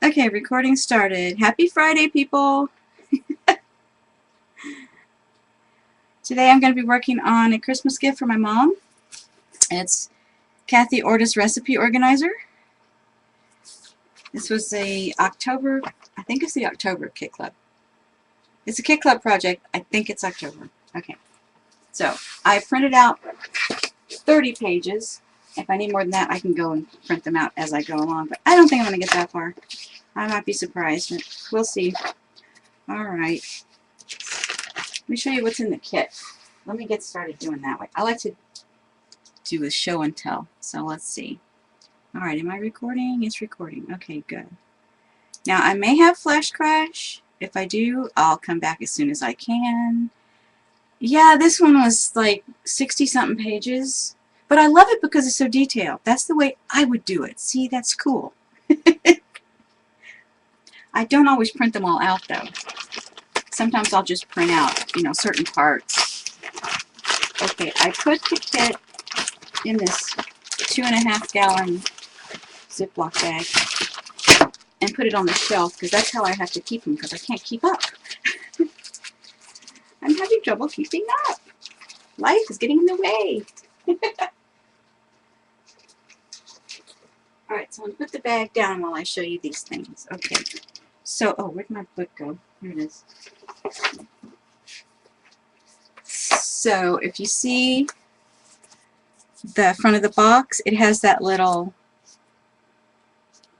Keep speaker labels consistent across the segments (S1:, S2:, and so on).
S1: Okay, recording started. Happy Friday, people! Today I'm going to be working on a Christmas gift for my mom. It's Kathy Ortis Recipe Organizer. This was a October, I think it's the October Kit Club. It's a Kit Club project. I think it's October. Okay. So, I printed out 30 pages. If I need more than that, I can go and print them out as I go along. But I don't think I'm going to get that far. I might be surprised, but we'll see. Alright. Let me show you what's in the kit. Let me get started doing that way. I like to do a show and tell. So let's see. Alright, am I recording? It's recording. Okay, good. Now I may have flash crash. If I do, I'll come back as soon as I can. Yeah, this one was like 60-something pages. But I love it because it's so detailed. That's the way I would do it. See, that's cool. I don't always print them all out though. Sometimes I'll just print out, certain parts. Okay, I put the kit in this 2.5-gallon Ziploc bag and put it on the shelf because that's how I have to keep them because I can't keep up. I'm having trouble keeping up. Life is getting in the way. Alright, so I'm going to put the bag down while I show you these things. Okay, so, oh, where'd my book go? Here it is. So, if you see the front of the box, it has that little,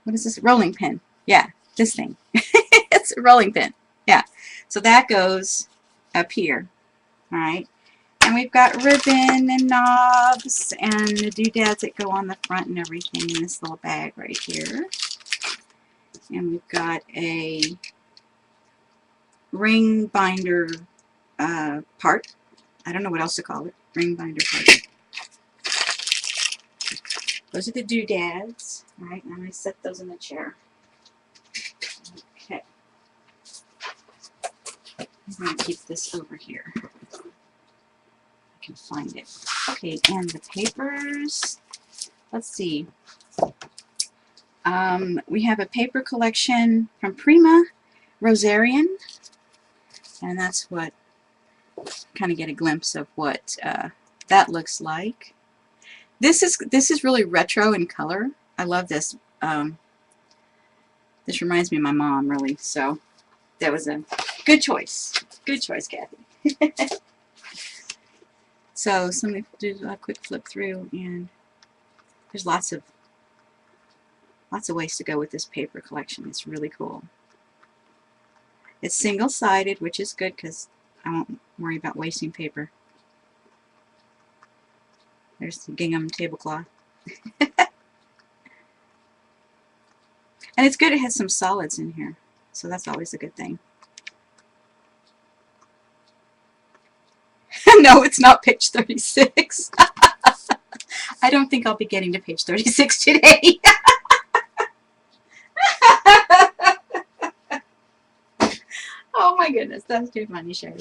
S1: what is this? Rolling pin. Yeah, this thing. It's a rolling pin. Yeah. So that goes up here. Alright. And we've got ribbon and knobs and the doodads that go on the front and everything in this little bag right here. And we've got a ring binder part. I don't know what else to call it. Ring binder part. Those are the doodads. Alright, now I set those in the chair. Okay. I'm going to keep this over here. I can find it. Okay, and the papers. Let's see. We have a paper collection from Prima Rosarian. And that's what, kind of get a glimpse of what that looks like. This is really retro in color. I love this. This reminds me of my mom, really. So that was a good choice. Good choice, Kathy. So somebody do a quick flip through, and there's lots of ways to go with this paper collection. It's really cool. It's single-sided, which is good because I won't worry about wasting paper. There's the gingham tablecloth. And it's good it has some solids in here, so that's always a good thing. No, it's not page 36. I don't think I'll be getting to page 36 today. Oh my goodness, that's too funny, Sherry.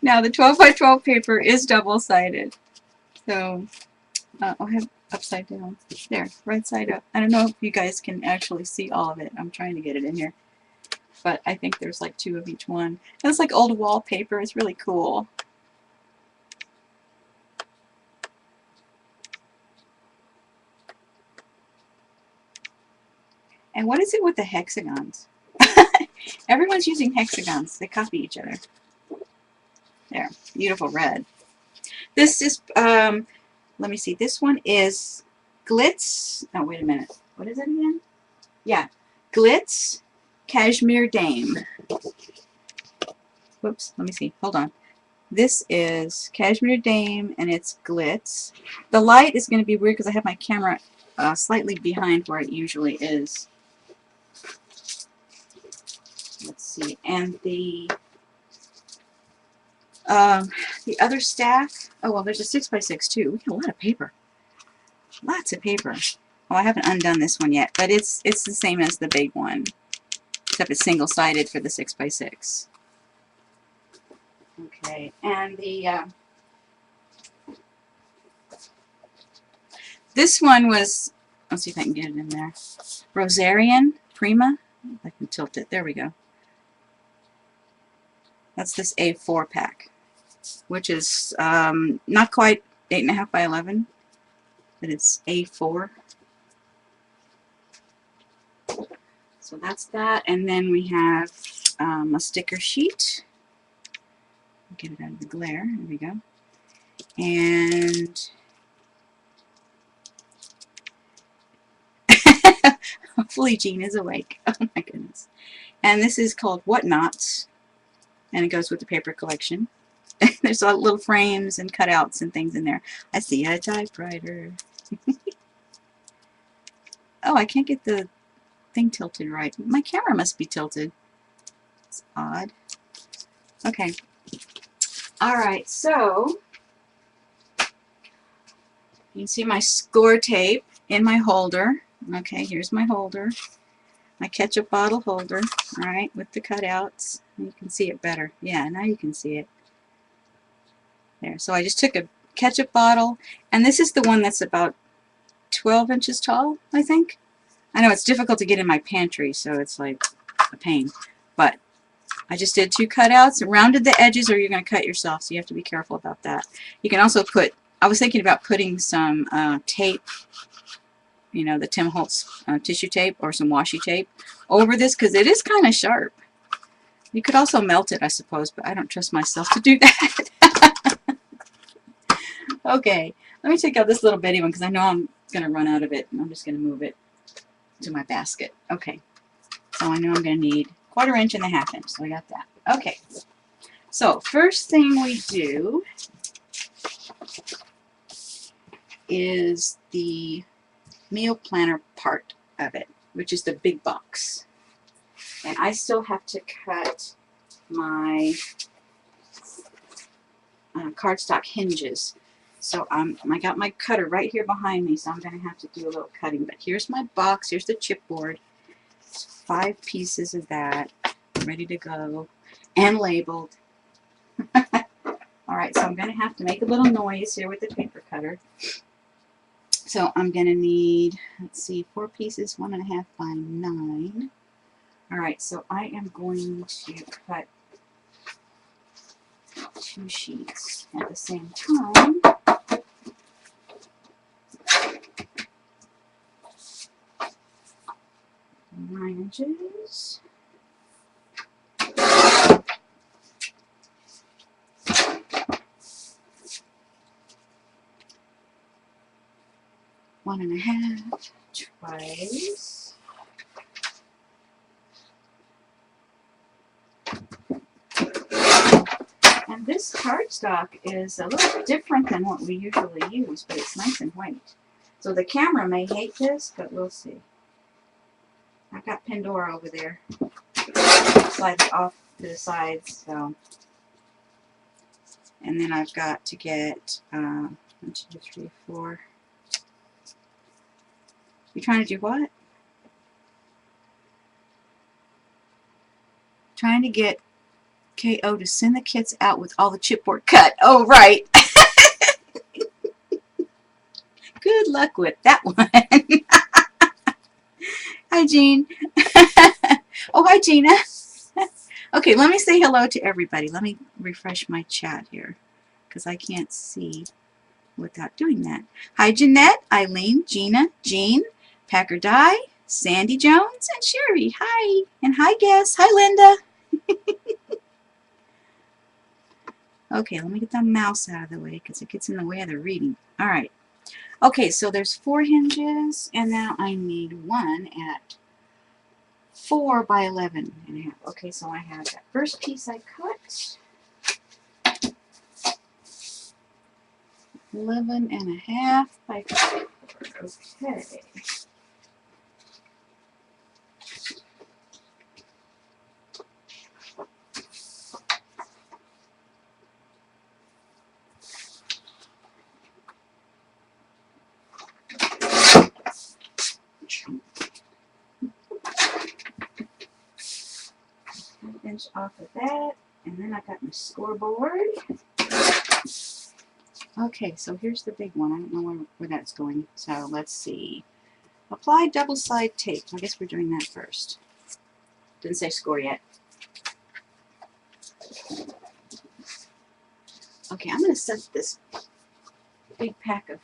S1: Now the 12 by 12 paper is double-sided. So I'll have upside down. There, right side up. I don't know if you guys can actually see all of it. I'm trying to get it in here. But I think there's like 2 of each one. And it's like old wallpaper. It's really cool. And what is it with the hexagons? Everyone's using hexagons. They copy each other. There, beautiful red. This is, let me see, this one is Glitz. Oh, wait a minute. What is it again? Yeah, Glitz Cashmere Dame. Whoops, let me see. Hold on. This is Cashmere Dame, and it's Glitz. The light is going to be weird because I have my camera slightly behind where it usually is. Let's see. And the other stack, oh, well, there's a 6x6 too. We got a lot of paper. Lots of paper. Oh, I haven't undone this one yet, but it's the same as the big one, except it's single-sided for the 6x6. Okay, and This one was, let's see if I can get it in there. Rosarian Prima. I can tilt it. There we go. That's this A4 pack, which is not quite 8.5 by 11, but it's A4. So that's that. And then we have a sticker sheet. Get it out of the glare. There we go. And hopefully Jean is awake. Oh my goodness. And this is called Whatnots, and it goes with the paper collection. There's little frames and cutouts and things in there. I see a typewriter. Oh, I can't get the thing tilted right. My camera must be tilted. It's odd. Okay. Alright, so you can see my score tape in my holder. Okay, here's my holder. My ketchup bottle holder, alright, with the cutouts. You can see it better. Yeah, now you can see it. There. So I just took a ketchup bottle, and this is the one that's about 12 inches tall, I think. I know it's difficult to get in my pantry, so it's like a pain. But I just did 2 cutouts, rounded the edges, or you're going to cut yourself, so you have to be careful about that. You can also put, I was thinking about putting some tape, you know, the Tim Holtz tissue tape or some washi tape over this, because it is kind of sharp. You could also melt it, I suppose, but I don't trust myself to do that. Okay, let me take out this little bitty one, because I know I'm going to run out of it, and I'm just going to move it to my basket. Okay, so I know I'm going to need 1/4 inch and a 1/2 inch, so I got that. Okay, so first thing we do is the meal planner part of it, which is the big box. And I still have to cut my cardstock hinges. So I got my cutter right here behind me, so I'm going to have to do a little cutting. But here's my box. Here's the chipboard. 5 pieces of that ready to go and labeled. Alright, so I'm going to have to make a little noise here with the paper cutter. So I'm going to need, let's see, 4 pieces, 1.5 by 9. Alright, so I am going to cut 2 sheets at the same time. 9 inches. One and a half, twice. And this cardstock is a little different than what we usually use, but it's nice and white. So the camera may hate this, but we'll see. I've got Pandora over there. Slide it off to the sides, so. And then I've got to get 1, 2, 3, 4. You trying to do what? Trying to get KO to send the kits out with all the chipboard cut. Oh, right. Good luck with that one. Hi, Jean. Oh, hi, Gina. Okay, let me say hello to everybody. Let me refresh my chat here, because I can't see without doing that. Hi, Jeanette, Eileen, Gina, Jean, Packer Dye, Sandy Jones, and Sherry. Hi. And hi, Guess. Hi, Linda. Okay, let me get the mouse out of the way, because it gets in the way of the reading. All right. Okay, so there's 4 hinges, and now I need one at 4 by 11.5. Okay, so I have that first piece I cut. 11.5 by 4. Okay. Inch off of that, and then I got my scoreboard. Okay, so here's the big one. I don't know where that's going. So let's see. Apply double side tape. I guess we're doing that first. Didn't say score yet. Okay, I'm going to set this big pack of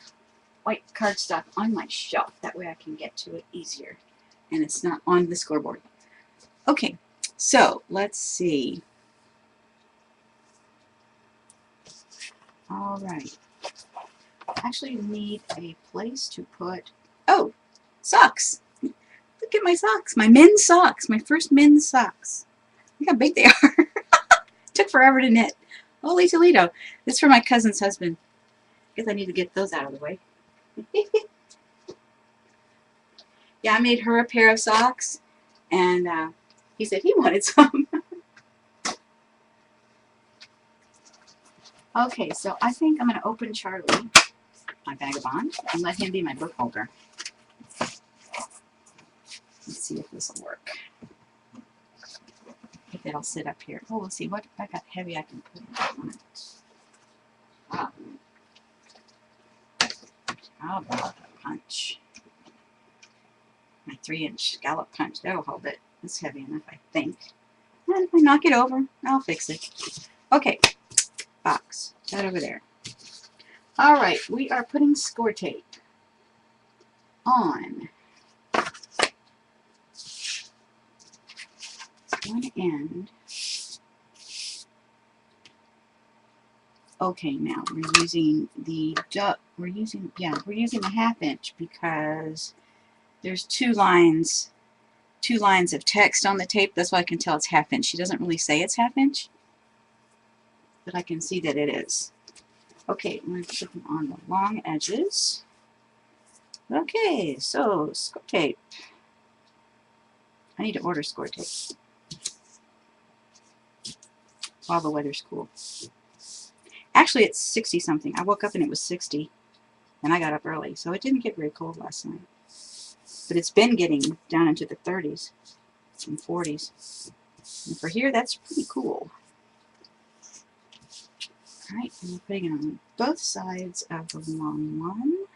S1: white cardstock on my shelf. That way I can get to it easier. And it's not on the scoreboard. Okay, so let's see. All right. Actually need a place to put, oh, socks. Look at my socks, my men's socks, my first men's socks. Look how big they are. Took forever to knit. Holy Toledo. This is for my cousin's husband. Guess I need to get those out of the way. Yeah, I made her a pair of socks, and he said he wanted some. Okay, so I think I'm going to open Charlie, my vagabond, and let him be my book holder. Let's see if this will work. If it'll sit up here. Oh, let's see what if I got heavy I can put on it. How about a punch? My 3-inch scallop punch. That'll hold it. It's heavy enough, I think. And if I knock it over, I'll fix it. Okay, box. That over there. All right, we are putting score tape on one end. Okay, now we're using the we're using a 1/2 inch because there's two lines of text on the tape. That's why I can tell it's 1/2 inch. She doesn't really say it's 1/2 inch, but I can see that it is. Okay, I'm going to put them on the long edges. Okay, so score tape. I need to order score tape while the weather's cool. Actually, it's 60 something. I woke up and it was 60, and I got up early, so it didn't get very cold last night. But it's been getting down into the 30s and 40s. And for here, that's pretty cool. All right, and we're putting it on both sides of the long one.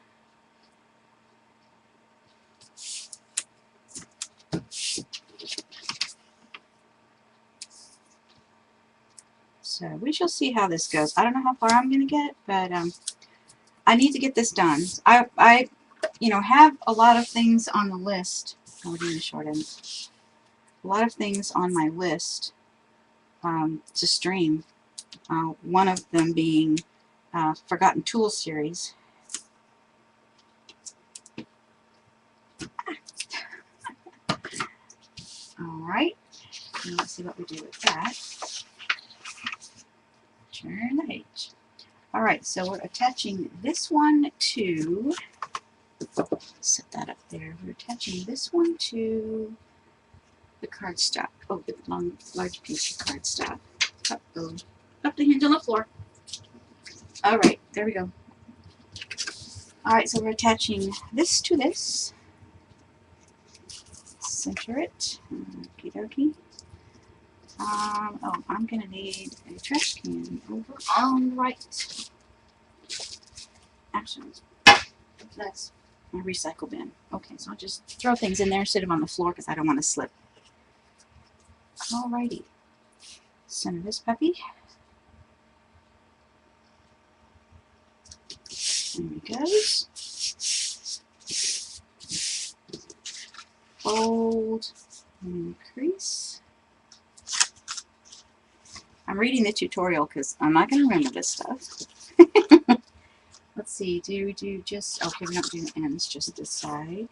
S1: So we shall see how this goes. I don't know how far I'm going to get, but I need to get this done. I have a lot of things on the list. Oh, we're doing the short end. A lot of things on my list to stream. One of them being Forgotten Tools series. Alright, let's see what we do with that. Turn the page. Alright, so we're attaching this one to, set that up there, we're attaching this one to the cardstock. Oh, the large piece of cardstock. Uh-oh. Up the hinge on the floor. Alright, there we go. Alright, so we're attaching this to this. Center it. Okie dokie. Oh, I'm going to need a trash can over on the right. Actually, that's my recycle bin. Okay, so I'll just throw things in there, sit them on the floor because I don't want to slip. Alrighty. Center this puppy. There he goes. Fold and crease. I'm reading the tutorial because I'm not going to remember this stuff. Let's see, do we do just, okay, we don't do ends, just this side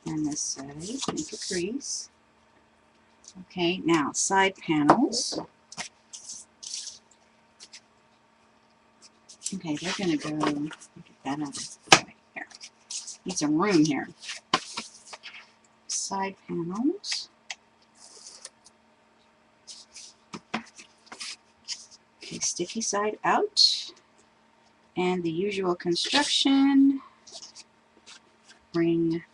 S1: and this side. Make a crease. Okay, now side panels. Okay, they're going to go, get that out of the way here. Need some room here. Side panels. Okay, sticky side out. And the usual construction. Bring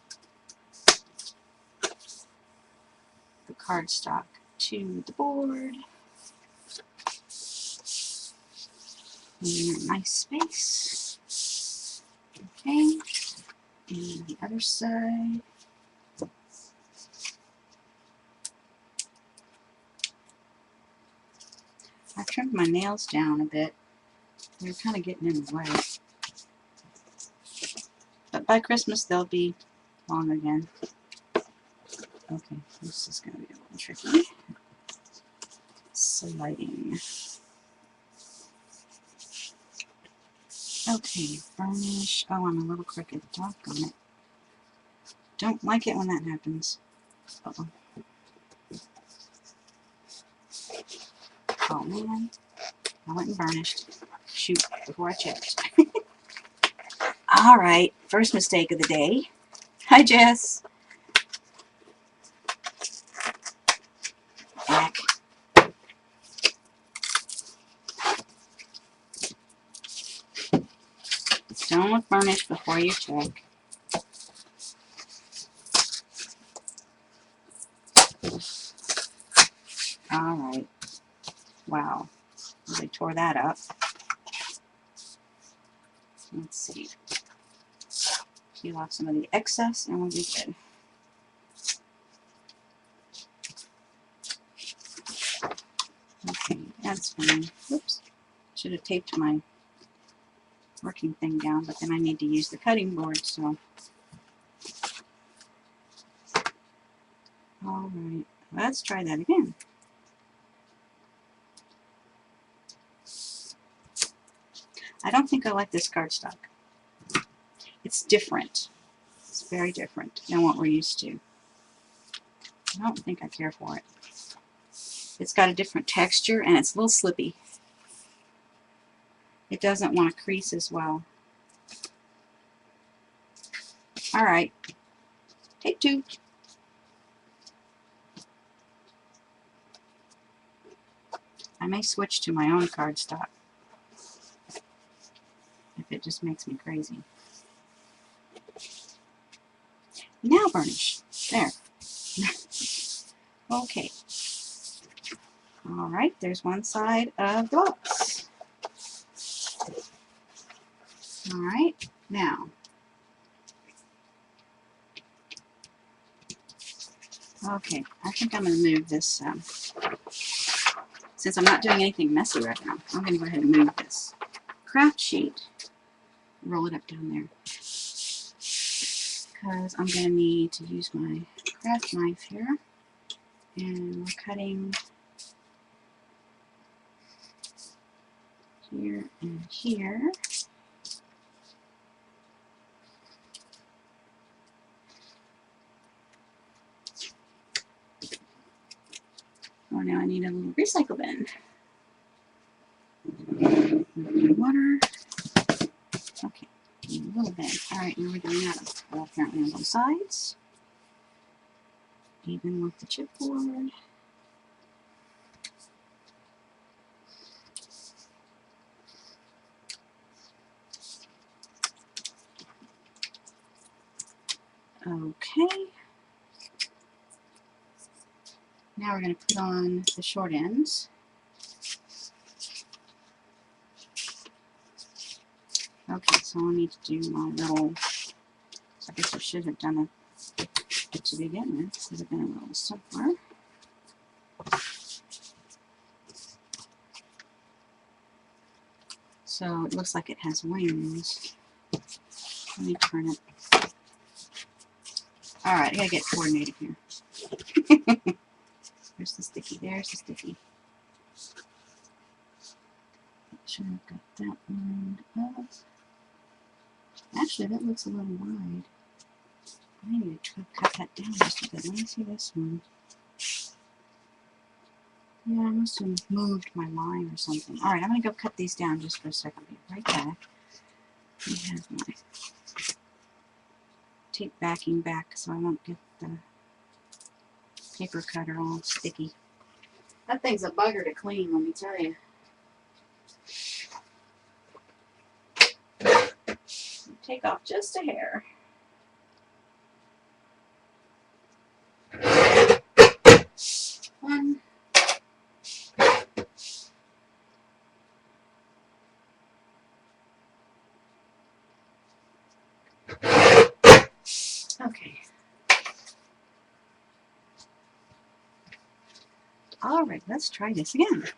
S1: the cardstock to the board. in a nice space. Okay, and the other side. I trimmed my nails down a bit. They're kind of getting in the way. But by Christmas they'll be long again. Okay, this is going to be a little tricky. Sliding. Okay, varnish. Oh, I'm a little crooked. Doggone it. Don't like it when that happens. Uh-oh. Oh man. I went and varnished. Shoot, before I checked. Alright, first mistake of the day. Hi, Jess. Back. Don't varnish before you check. Alright. Wow. They tore that up. Let's see. Peel off some of the excess and we'll be good. Okay, that's fine. Oops. Should have taped my working thing down, but then I need to use the cutting board, so. Alright, let's try that again. I don't think I like this cardstock. It's different. It's very different than what we're used to. I don't think I care for it. It's got a different texture and it's a little slippy. It doesn't want to crease as well. Alright, take two. I may switch to my own cardstock if it just makes me crazy. Now varnish. There. Okay. Alright, there's one side of the box. Alright, now. Okay, I think I'm going to move this, since I'm not doing anything messy right now, I'm going to go ahead and move this craft sheet, roll it up down there, because I'm going to need to use my craft knife here, and we're cutting here and here. Oh, now I need a little recycle bin. Water. Okay, a little bit. Alright, now we're doing that apparently on both sides. Even with the chipboard. Okay. Now we're going to put on the short ends. Okay, so I need to do my little, so I guess I should have done it to begin with. It would have been a little simpler. So it looks like it has wings. Let me turn it. Alright, I gotta get coordinated here. There's the sticky, there's the sticky. Make sure I've got that lined up. Actually, that looks a little wide. I need to cut that down just a bit. Let me see this one. Yeah, I must have moved my line or something. Alright, I'm going to go cut these down just for a second. I'll be right back. I have my tape backing back so I won't get the paper cutter all sticky. That thing's a bugger to clean, let me tell you. Take off just a hair. One. Alright, let's try this again.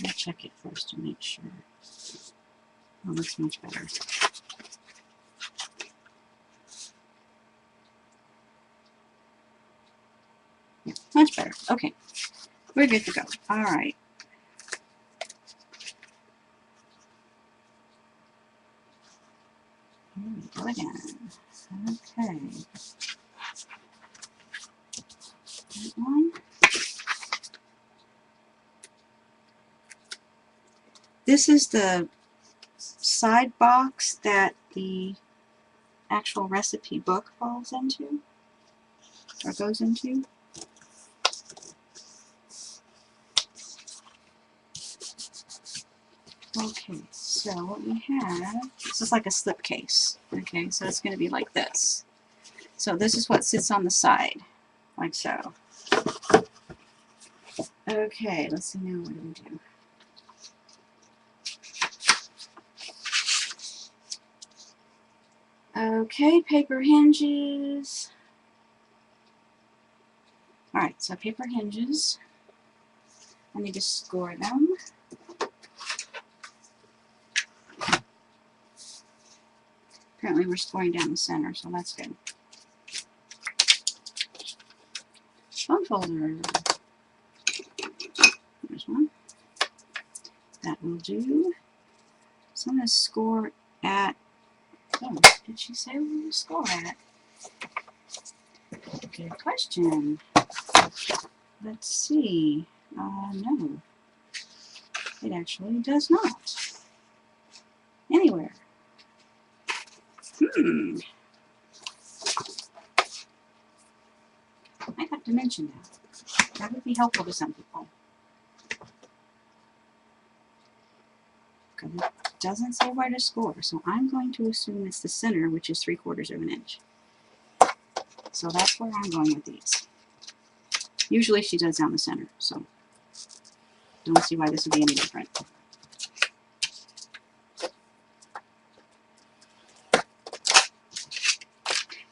S1: Let me check it first to make sure. Oh, looks much better. Yeah, much better. Okay, we're good to go. Alright. Here we go again. Okay. That one. This is the side box that the actual recipe book falls into, or goes into. Okay, so what we have, this is like a slip case. Okay, so it's going to be like this. So this is what sits on the side, like so. Okay, let's see now, what do we do? Okay, paper hinges. Alright, so paper hinges. I need to score them. Apparently we're scoring down the center, so that's good. Phone folder. There's one. That will do. So I'm going to score at, oh, did she say we're going to score at? Good question. Let's see. No. It actually does not. Anywhere. I have to mention that. That would be helpful to some people. Because it doesn't say where to score, so I'm going to assume it's the center, which is 3/4 of an inch. So that's where I'm going with these. Usually she does down the center, so don't see why this would be any different.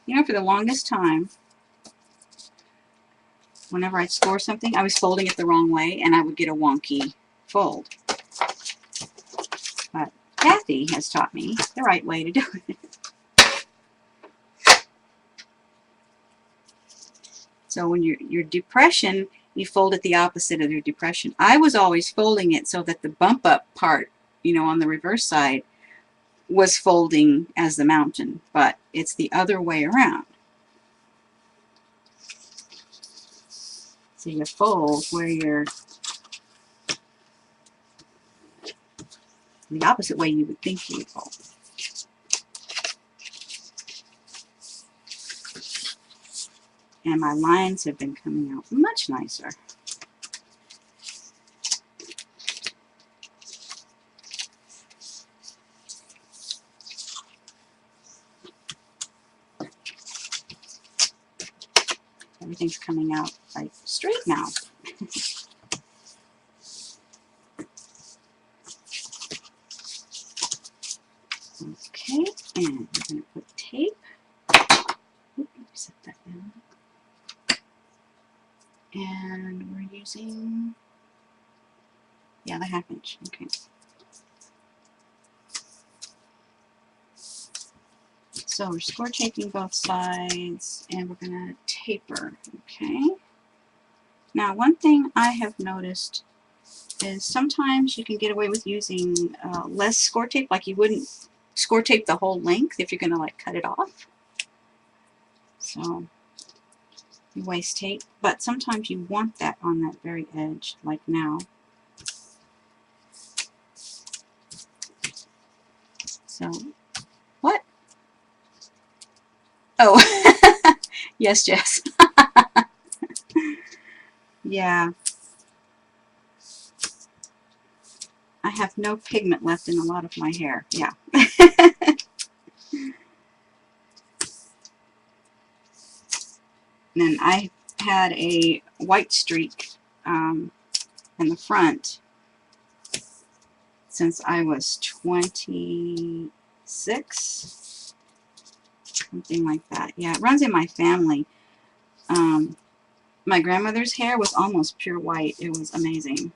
S1: You know, for the longest time, whenever I'd score something, I was folding it the wrong way, and I would get a wonky fold. But Kathy has taught me the right way to do it. So when your depression, you fold it the opposite of your depression. I was always folding it so that the bump up part, you know, on the reverse side, was folding as the mountain, but it's the other way around. So you fold where you're the opposite way you would think you would fold. And my lines have been coming out much nicer. Everything's coming out like straight now. Okay, and we're going to put tape. Oop, let me set that down. And we're using, yeah, the 1/2 inch. Okay. So we're score taping both sides, and we're going to taper. Okay. Now, one thing I have noticed is sometimes you can get away with using less score tape, like you wouldn't score tape the whole length if you're going to like cut it off. So you waste tape, but sometimes you want that on that very edge, like now. So, what? Oh, yes, Jess. Yeah. I have no pigment left in a lot of my hair. Yeah. And then I had a white streak in the front since I was 26, something like that. Yeah, it runs in my family. My grandmother's hair was almost pure white. It was amazing.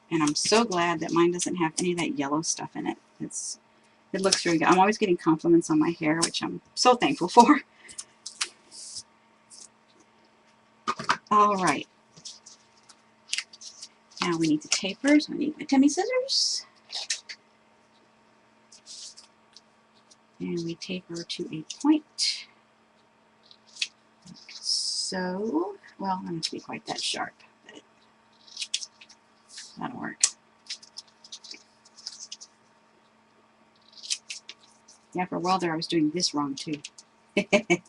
S1: And I'm so glad that mine doesn't have any of that yellow stuff in it. It looks really good. I'm always getting compliments on my hair, which I'm so thankful for. All right. Now we need the taper, so I need my Temi scissors. And we taper to a point. Like so. Well, I'm not to be quite that sharp, but that'll work. Yeah, for a while there I was doing this wrong too. Cutting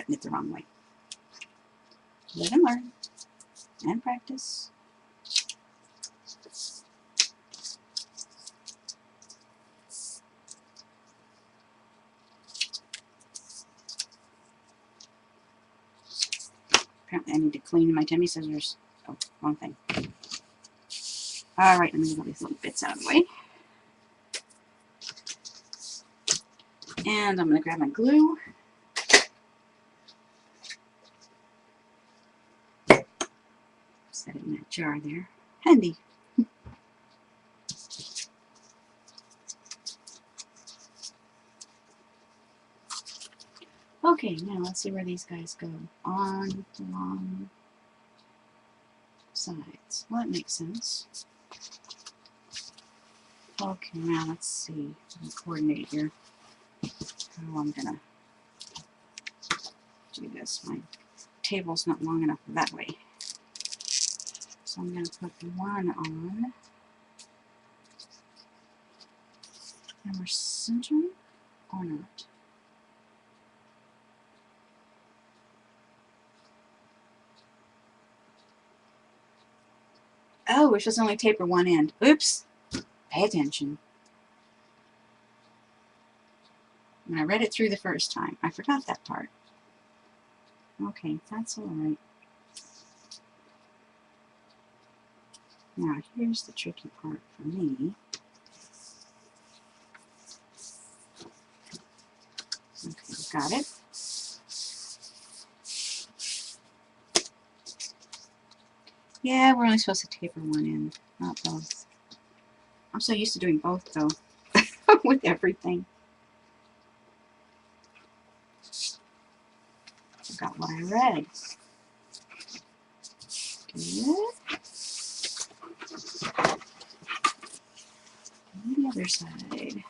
S1: it the wrong way. Live and learn. And practice. Apparently I need to clean my Temi scissors. Oh, wrong thing. Alright, let me get all these little bits out of the way. And I'm going to grab my glue. Set it in that jar there. Handy. Okay, now let's see where these guys go. On the long sides. Well, that makes sense. Okay, now let's see. Let me coordinate here how I'm going to do this. My table's not long enough that way. So I'm going to put one on. And we're centering or not. Oh, we're supposed to only taper one end. Oops. Pay attention. When I read it through the first time, I forgot that part. Okay, that's alright. Now, here's the tricky part for me. Okay, got it. Yeah, we're only supposed to taper one end, not both. I'm so used to doing both, though, with everything. Forgot what I read. Good. And the other side.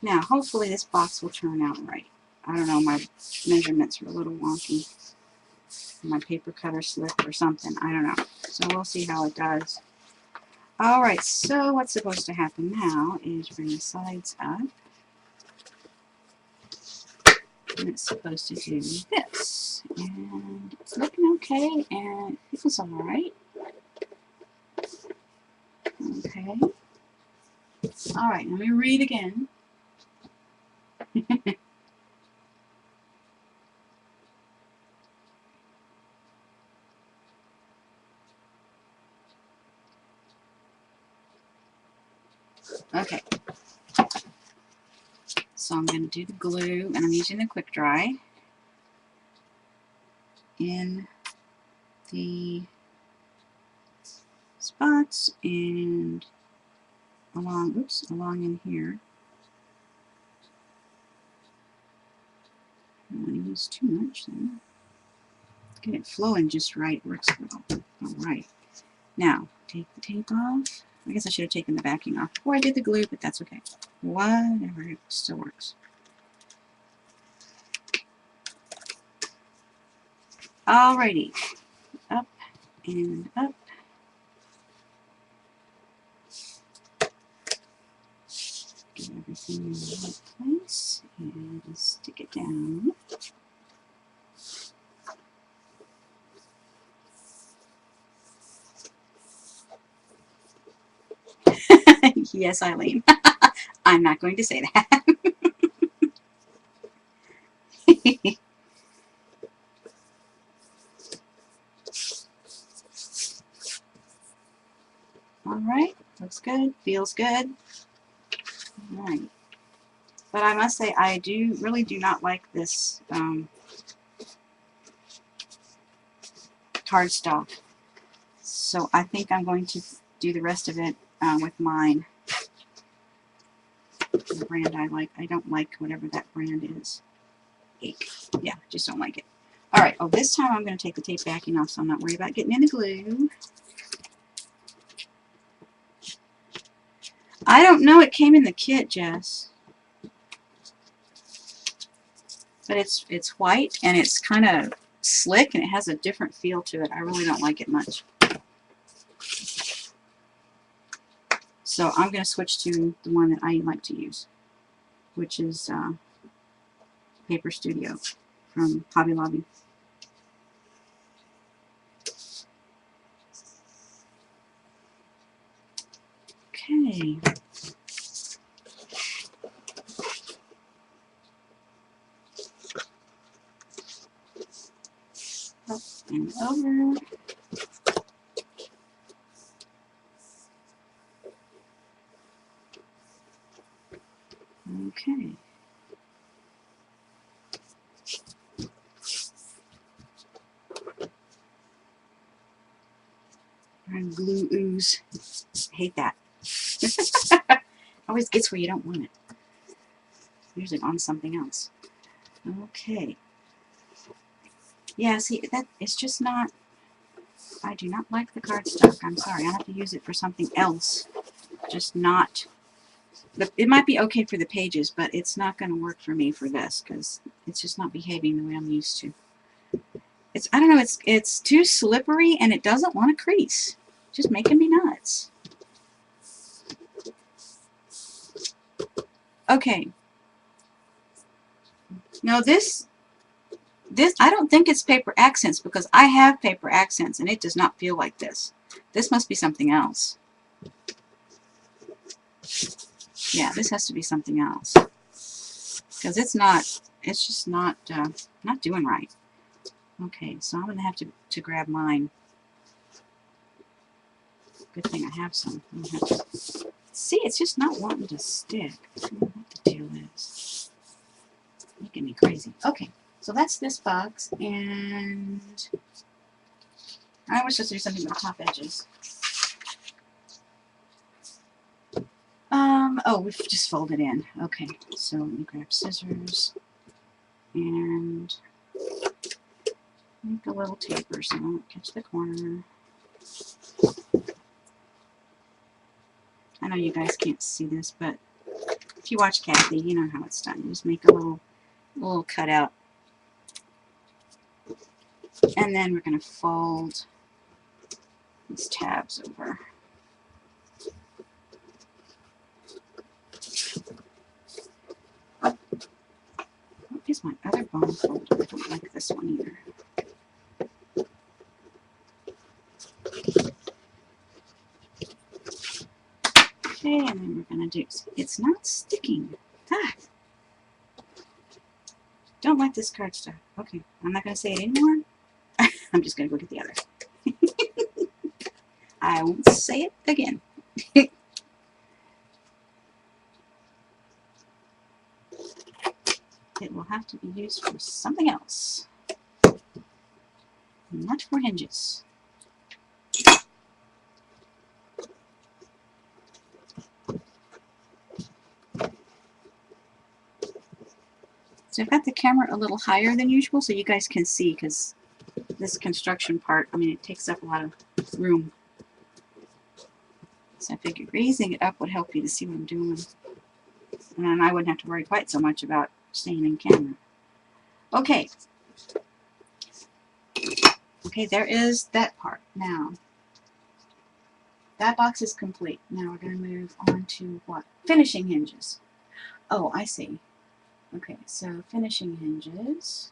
S1: Now, hopefully this box will turn out right. I don't know, my measurements are a little wonky. My paper cutter slipped or something. I don't know. So we'll see how it does. Alright, so what's supposed to happen now is bring the sides up. And it's supposed to do this. And it's looking okay, and it feels alright. Okay. Alright, let me read again. Okay. So I'm going to do the glue, and I'm using the quick dry in the spots and along, oops, along in here. I don't want to use too much then. Get it flowing just right, works well. Alright. Now, take the tape off. I guess I should have taken the backing off before I did the glue, but that's okay. Whatever, it still works. Alrighty. Up and up. everything in the right place and stick it down. Yes, Eileen. I'm not going to say that. All right, looks good, feels good. All right, but I must say I really do not like this cardstock. So I think I'm going to do the rest of it with mine. The brand I like. I don't like whatever that brand is. Yeah, just don't like it. All right. Oh, this time I'm going to take the tape backing off, so I'm not worried about getting in the glue. I don't know. It came in the kit, Jess. But it's white and it's kind of slick and it has a different feel to it. I really don't like it much. So I'm going to switch to the one that I like to use, which is Paper Studio from Hobby Lobby. Okay. Up and over. Okay. And glue ooze. I hate that. Always gets where you don't want it. Usually on something else. Okay. Yeah, see, that it's just not, I do not like the cardstock. I'm sorry. I have to use it for something else. Just not, it might be okay for the pages, but it's not going to work for me for this because it's just not behaving the way I'm used to. It's, I don't know, it's too slippery and it doesn't want to crease. Just making me nuts. Okay. Now this I don't think it's paper accents because I have paper accents and it does not feel like this. This must be something else. Yeah, this has to be something else because it's just not doing right. Okay, so I'm gonna have to grab mine. Good thing I have some. I'm gonna have to, see, it's just not wanting to stick. I don't know what the deal is. Making me crazy. Okay. So that's this box, and I was supposed to do something with the top edges. Oh, we've just folded in. Okay, so let me grab scissors and make a little taper so I don't catch the corner. I know you guys can't see this, but if you watch Kathy, you know how it's done. You just make a little cutout. And then we're going to fold these tabs over. What is my other bone folder? I don't like this one either. Okay, and then we're going to do, it's not sticking. Ah. Don't like this cardstock. Okay, I'm not going to say it anymore. I'm just going to go get the other. I won't say it again. It will have to be used for something else. Not for hinges. So I've got the camera a little higher than usual so you guys can see, because this construction part, I mean, it takes up a lot of room. So I figured raising it up would help you to see what I'm doing. And then I wouldn't have to worry quite so much about staying in camera. Okay. Okay, there is that part. Now, that box is complete. Now we're going to move on to what? Finishing hinges. Oh, I see. Okay, so finishing hinges.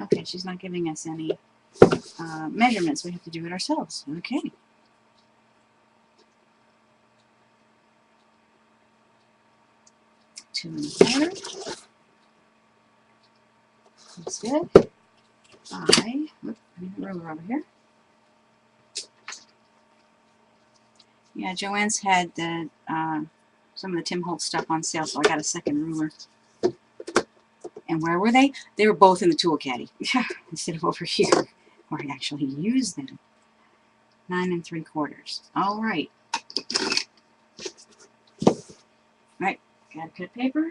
S1: Okay, she's not giving us any measurements. We have to do it ourselves. Okay. Two and a quarter. That's good. I need a ruler over here. Yeah, Joanne's had the some of the Tim Holtz stuff on sale, so I got a second ruler. And where were they? They were both in the tool caddy instead of over here, where I actually use them. 9 3/4. All right. Right. Got cut paper.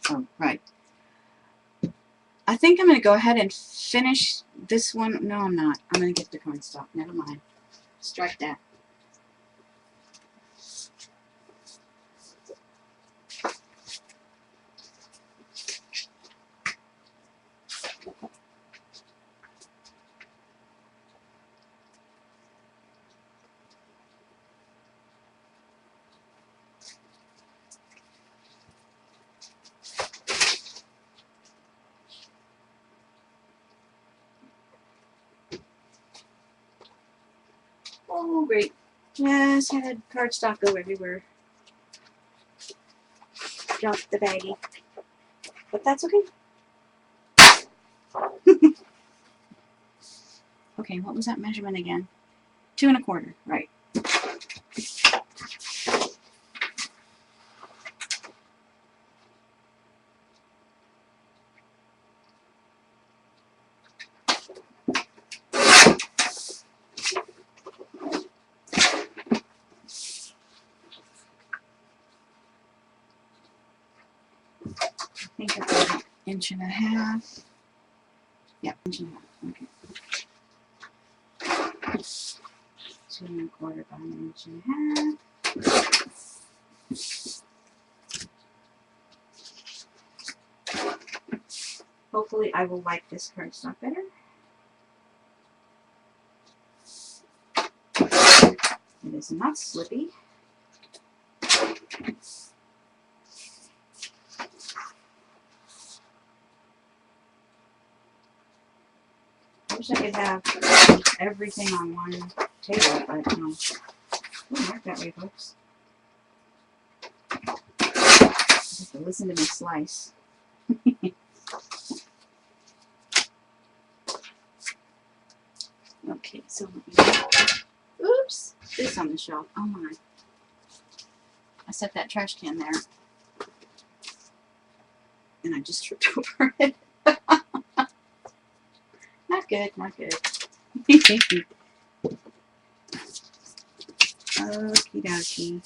S1: Oh, right. I think I'm going to go ahead and finish this one. No, I'm not. I'm going to get the cardstock. Never mind. Strike that. Oh, great. Just had cardstock go everywhere. Dropped the baggie. But that's okay. Okay, what was that measurement again? 2 1/4. Right. I think it's about 1.5 inches. Yeah, 1.5 inches. Okay. 2 1/4 by 1.5 inches. Hopefully I will like this cardstock better. It is not slippy. I wish I could have everything on one table, but it wouldn't work that way, folks. You have to listen to me slice. Okay, so oops, this on the shelf. Oh my. I set that trash can there. And I just tripped over it. Not good, not good. Okie dokie.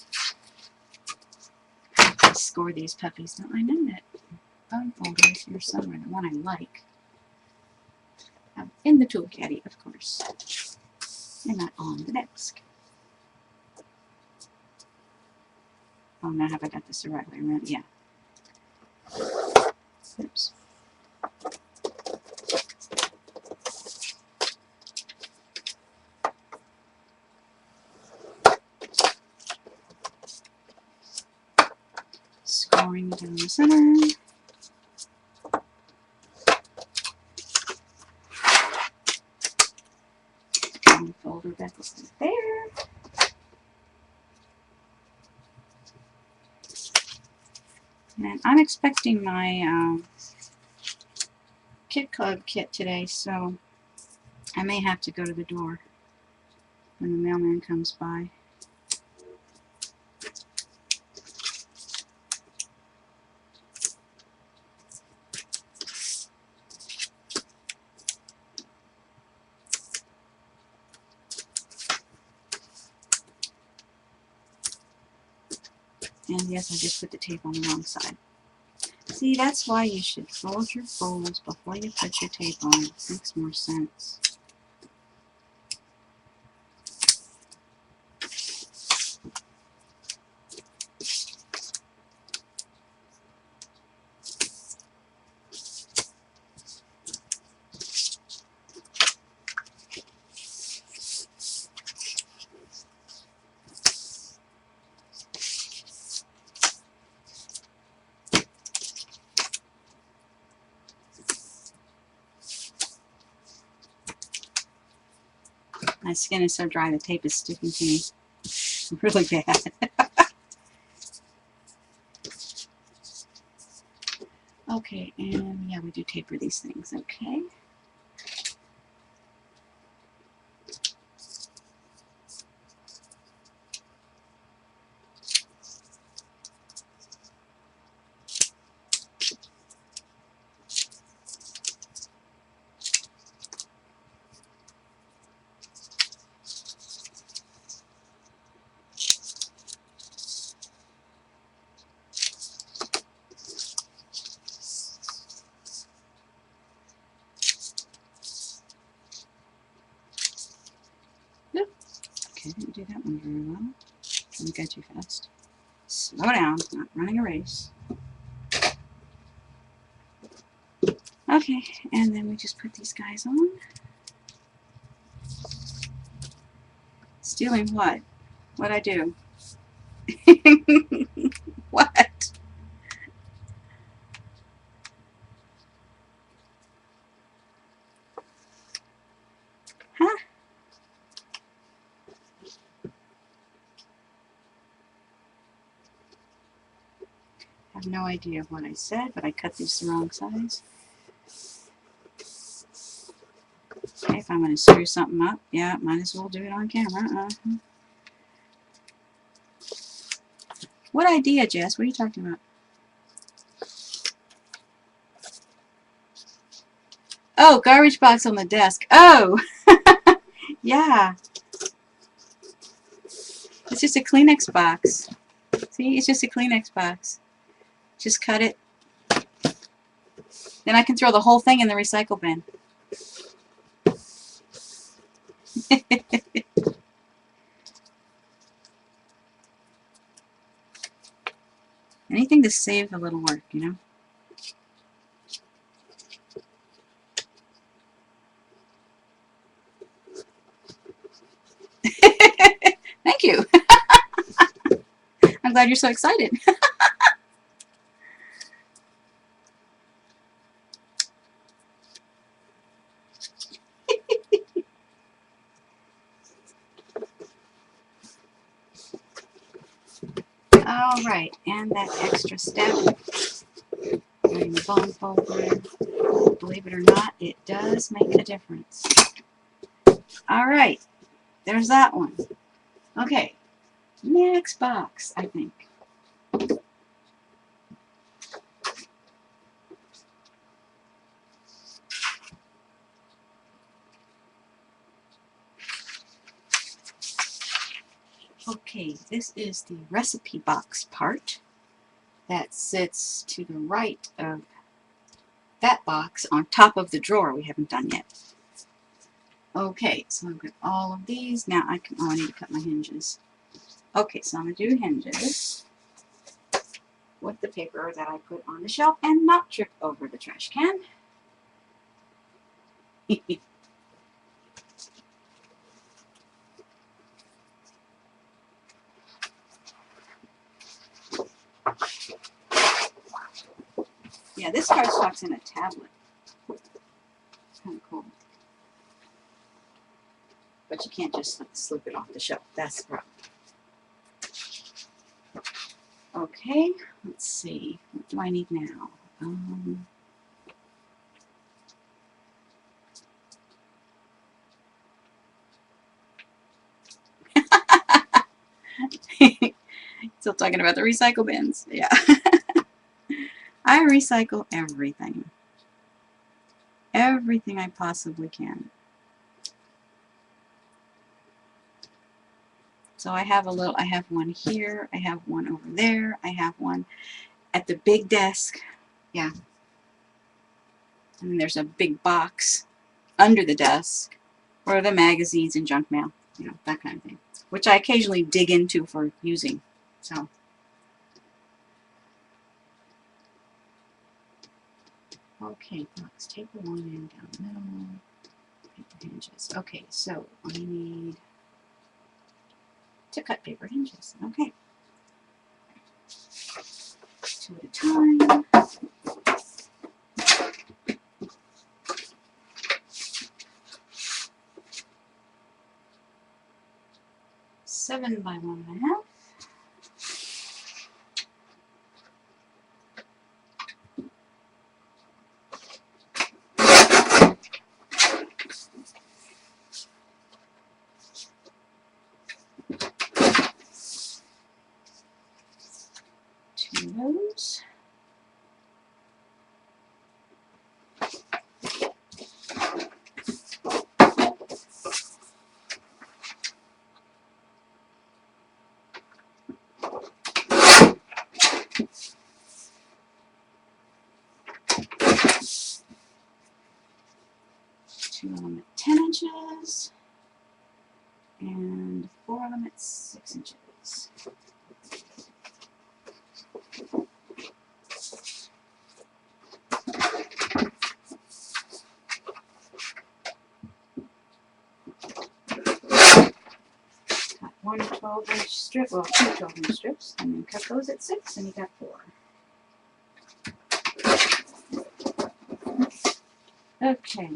S1: I score these puppies. Now I know that bone folder is here somewhere, the one I like. In the tool caddy, of course. And not on the desk. Oh, now have I got this the right way around? Yeah. Oops. Scoring down the center. And folder back over there. And I'm expecting my Kit Club kit today, so I may have to go to the door when the mailman comes by. And yes, I just put the tape on the wrong side. See, that's why you should fold your folds before you put your tape on. It makes more sense. My skin is so dry, the tape is sticking to me really bad. Okay, and yeah, we do taper these things, okay? Yep. Okay, didn't do that one very well. Didn't go too fast. Slow down, not running a race. Okay, and then we just put these guys on. Stealing what? What'd I do? What? Huh? I have no idea what I said, but I cut these the wrong size. Okay, if I'm going to screw something up, yeah, might as well do it on camera. What idea, Jess? What are you talking about? Oh, garbage box on the desk. Oh! Yeah. It's just a Kleenex box. See, it's just a Kleenex box. Just cut it. Then I can throw the whole thing in the recycle bin. Anything to save a little work, you know? Thank you. I'm glad you're so excited. All right, and that extra step, putting the bone folder. Believe it or not, it does make a difference. All right, there's that one. Okay, next box, I think. Okay, this is the recipe box part that sits to the right of that box on top of the drawer we haven't done yet. Okay, so I've got all of these. Now I need to cut my hinges. Okay, so I'm going to do hinges with the paper that I put on the shelf and not trip over the trash can. Yeah, this cardstock's in a tablet. It's kind of cool. But you can't just slip it off the shelf. That's the problem. Okay, let's see. What do I need now? Still talking about the recycle bins. Yeah. I recycle everything. Everything I possibly can. So I have one here, I have one over there, I have one at the big desk. Yeah. And there's a big box under the desk for the magazines and junk mail, you know, that kind of thing, which I occasionally dig into for using. So. Okay, box, taper one end down the middle, paper hinges. Okay, so I need to cut paper hinges. Okay. Two at a time. 7 by 1.5. Two of those. Two of them at 10 inches. And 4 of them at 6 inches. Got one 12-inch strip, well, two 12-inch strips, and then cut those at 6, and you got 4. Okay.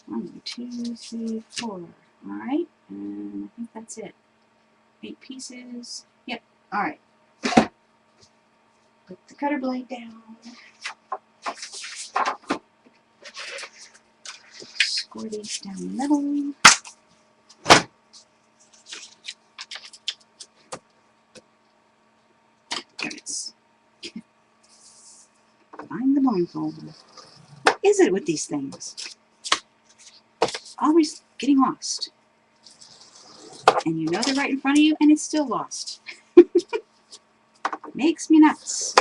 S1: 1, 2, 3, 4. Alright, and I think that's it. 8 pieces. Yep, alright. Put the cutter blade down. Score these down the middle. There it is. Find the bone folder. What is it with these things? Always getting lost. And you know they're right in front of you, and it's still lost. Makes me nuts.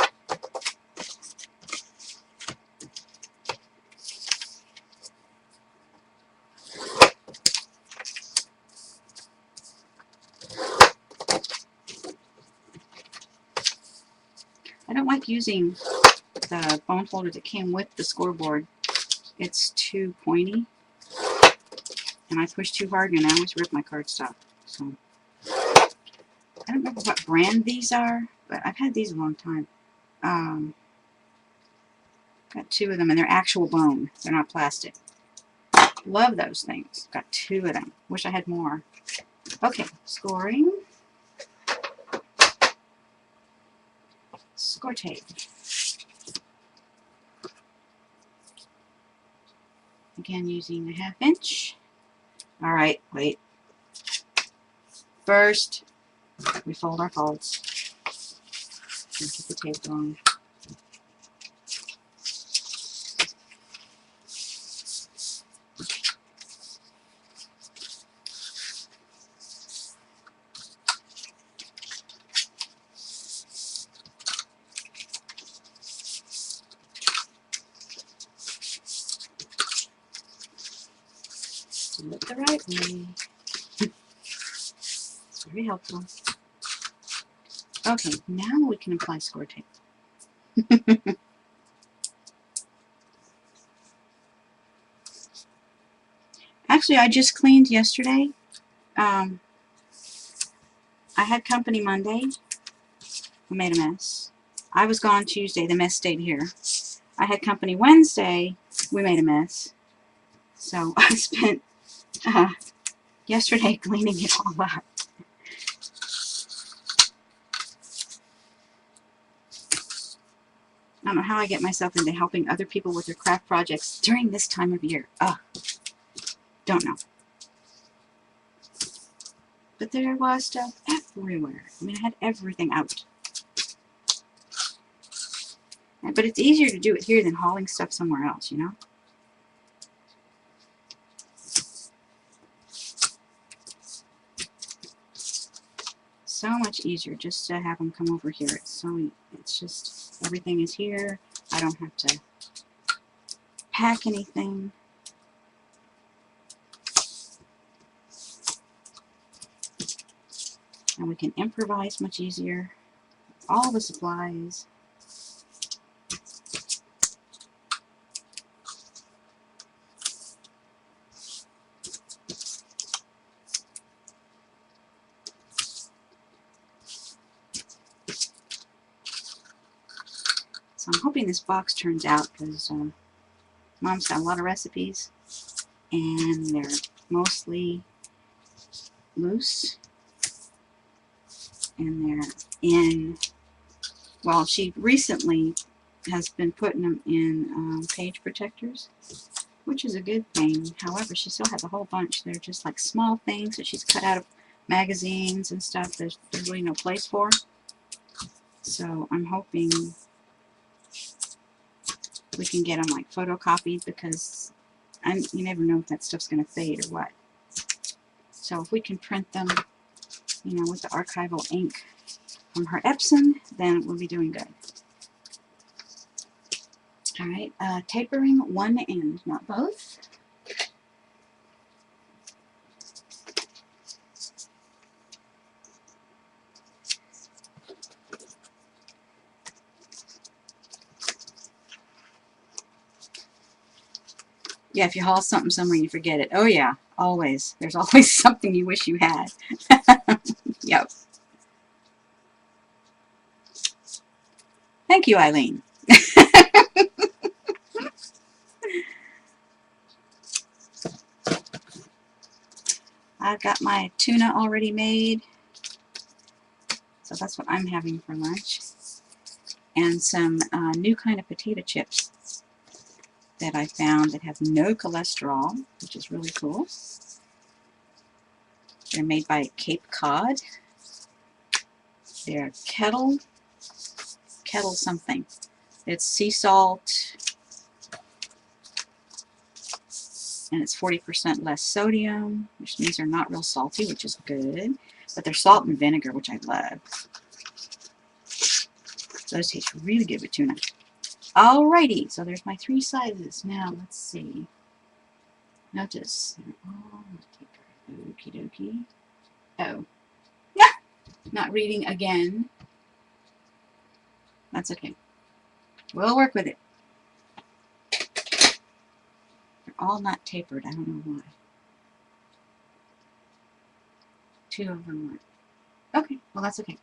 S1: I don't like using the bone folder that came with the scoreboard. It's too pointy, and I push too hard and I always rip my cardstock. So I don't remember what brand these are, but I've had these a long time. Got 2 of them, and they're actual bone. They're not plastic. Love those things. Got 2 of them. Wish I had more. Okay, scoring. Score tape. Again, using a 1/2 inch. Alright, wait. First, we fold our folds. And keep the tape on. Do it the right way. It's very helpful. Okay, now we can apply score tape. Actually, I just cleaned yesterday. I had company Monday. We made a mess. I was gone Tuesday. The mess stayed here. I had company Wednesday. We made a mess. So I spent yesterday cleaning it all up. I don't know how I get myself into helping other people with their craft projects during this time of year. Ugh. Don't know. But there was stuff everywhere. I mean, I had everything out. But it's easier to do it here than hauling stuff somewhere else, you know? So much easier just to have them come over here. It's just, everything is here. I don't have to pack anything. And we can improvise much easier. All the supplies. So I'm hoping this box turns out, because Mom's got a lot of recipes and they're mostly loose. and they're in, well, she recently has been putting them in page protectors, which is a good thing. However, she still has a whole bunch. They're just like small things that she's cut out of magazines and stuff there's really no place for. So I'm hoping we can get them like photocopied, because you never know if that stuff's going to fade or what. So if we can print them, you know, with the archival ink from her Epson, then we'll be doing good. Alright, tapering one end, not both. Yeah, if you haul something somewhere, you forget it. Oh yeah, always. There's always something you wish you had. Yep. Thank you, Eileen. I've got my tuna already made, so that's what I'm having for lunch. And some new kind of potato chips that I found that have no cholesterol, which is really cool. They're made by Cape Cod. They're kettle something. It's sea salt, and it's 40% less sodium, which means they're not real salty, which is good. But they're salt and vinegar, which I love. Those taste really good with tuna. Alrighty, so there's my 3 sizes. Now, let's see. Notice they're all okie dokie. Oh. Not reading again. That's okay. We'll work with it. They're all not tapered. I don't know why. 2 of them weren't. Okay, well that's okay.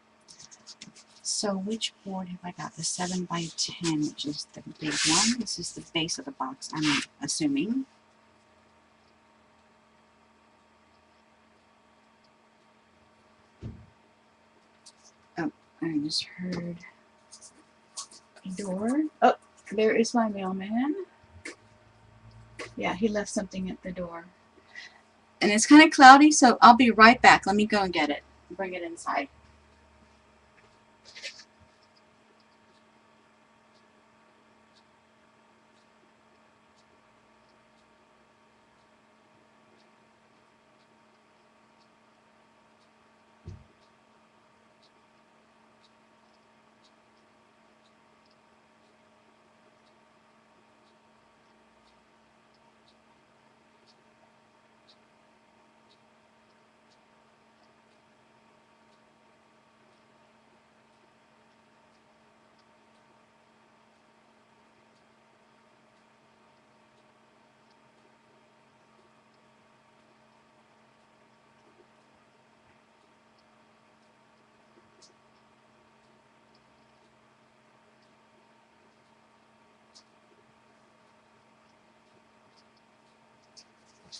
S1: So which board have I got? The 7x10, which is the big one. This is the base of the box, I'm assuming. Oh, I just heard a door. Oh, there is my mailman. Yeah, he left something at the door. And it's kind of cloudy, so I'll be right back. Let me go and get it. Bring it inside.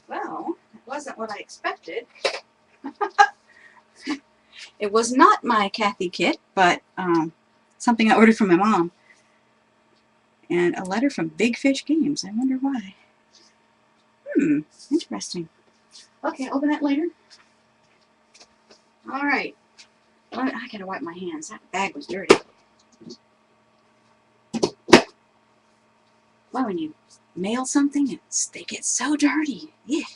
S1: Well, it wasn't what I expected. It was not my Kathy kit, but something I ordered from my mom. And a letter from Big Fish Games. I wonder why. Interesting. Okay, open that later. Alright. I gotta wipe my hands. That bag was dirty. Well, when you mail something, they get so dirty. Yeah.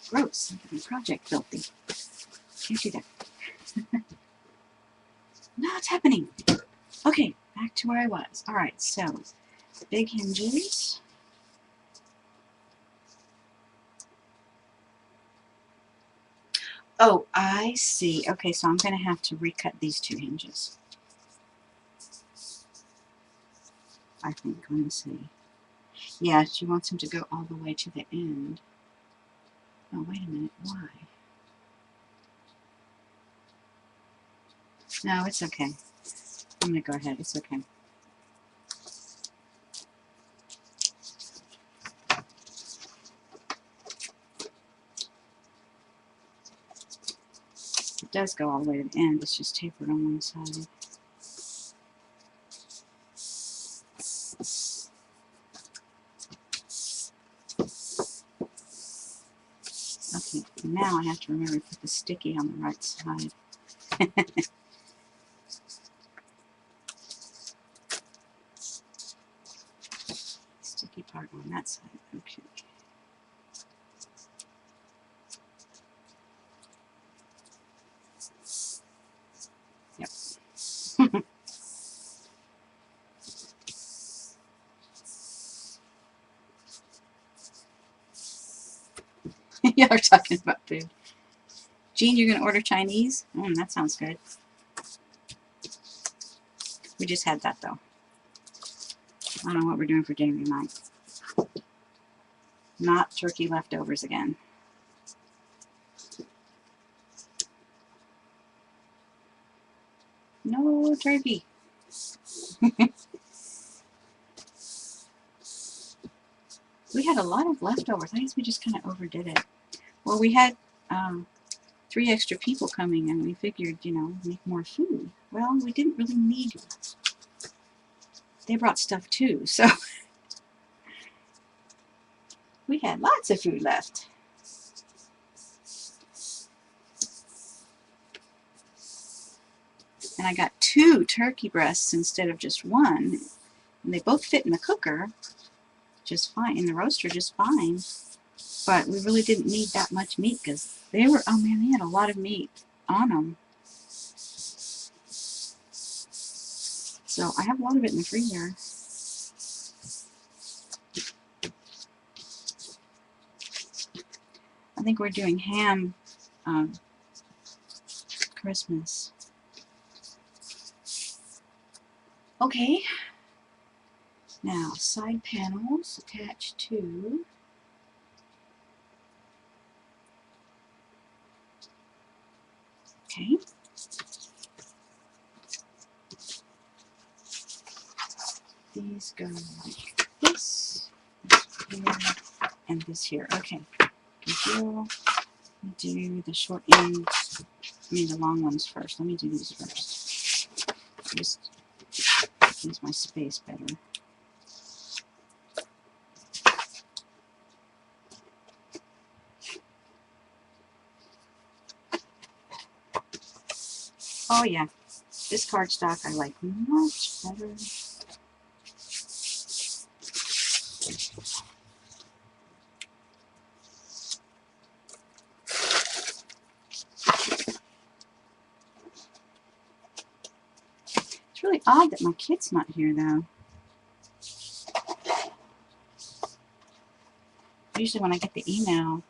S1: Gross. Project filthy. Can't do that. No, it's happening. Okay, back to where I was. Alright, so big hinges. Oh, I see. Okay, so I'm going to have to recut these 2 hinges. I think. Let me see. Yeah, she wants them to go all the way to the end. Oh, wait a minute. Why? No, it's okay. I'm going to go ahead. It's okay. It does go all the way to the end. It's just tapered on one side. Okay, now I have to remember to put the sticky on the right side. Sticky part on that side. Okay. Yep. Y'all are talking about food. Jean, you're going to order Chinese? That sounds good. We just had that, though. I don't know what we're doing for dinner tonight. Not turkey leftovers again. No turkey. We had a lot of leftovers. I guess we just kind of overdid it. Well, we had 3 extra people coming, and we figured, you know, make more food. Well, we didn't really need it. They brought stuff too, so we had lots of food left. And I got 2 turkey breasts instead of just 1. And they both fit in the cooker just fine, in the roaster just fine. But we really didn't need that much meat because they were, oh man, they had a lot of meat on them. So I have a lot of it in the freezer. I think we're doing ham Christmas. Okay. Now, side panels attached to okay. These go like this here, and this here. Okay. We'll do the short ends. I mean the long ones first. Let me do these first. Just use my space better. Oh yeah, this cardstock I like much better. It's really odd that my kid's not here though. Usually when I get the email,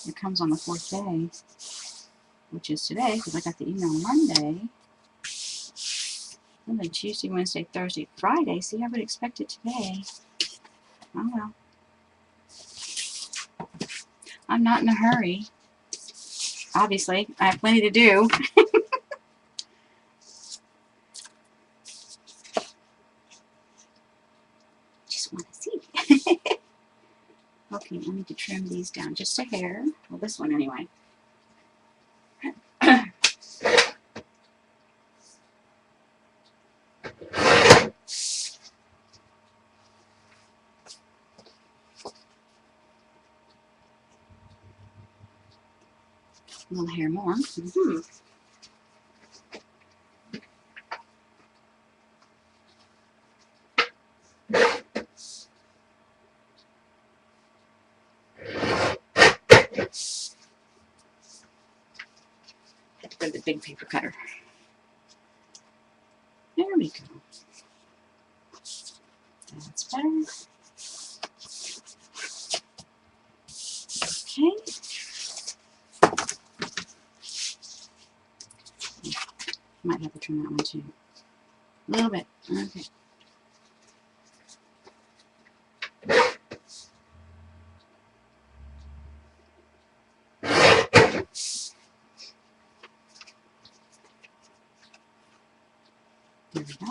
S1: it comes on the 4th day, which is today, because I got the email Monday. And then Tuesday, Wednesday, Thursday, Friday. See, I would expect it today. Oh well. I'm not in a hurry. Obviously, I have plenty to do. Just want to see. Okay, I need to trim these down just a hair. Well, this one anyway. A little hair more. Have to go to the big paper cutter. There we go. That's better. Okay. Might have to trim that one too. A little bit. Okay. There we go.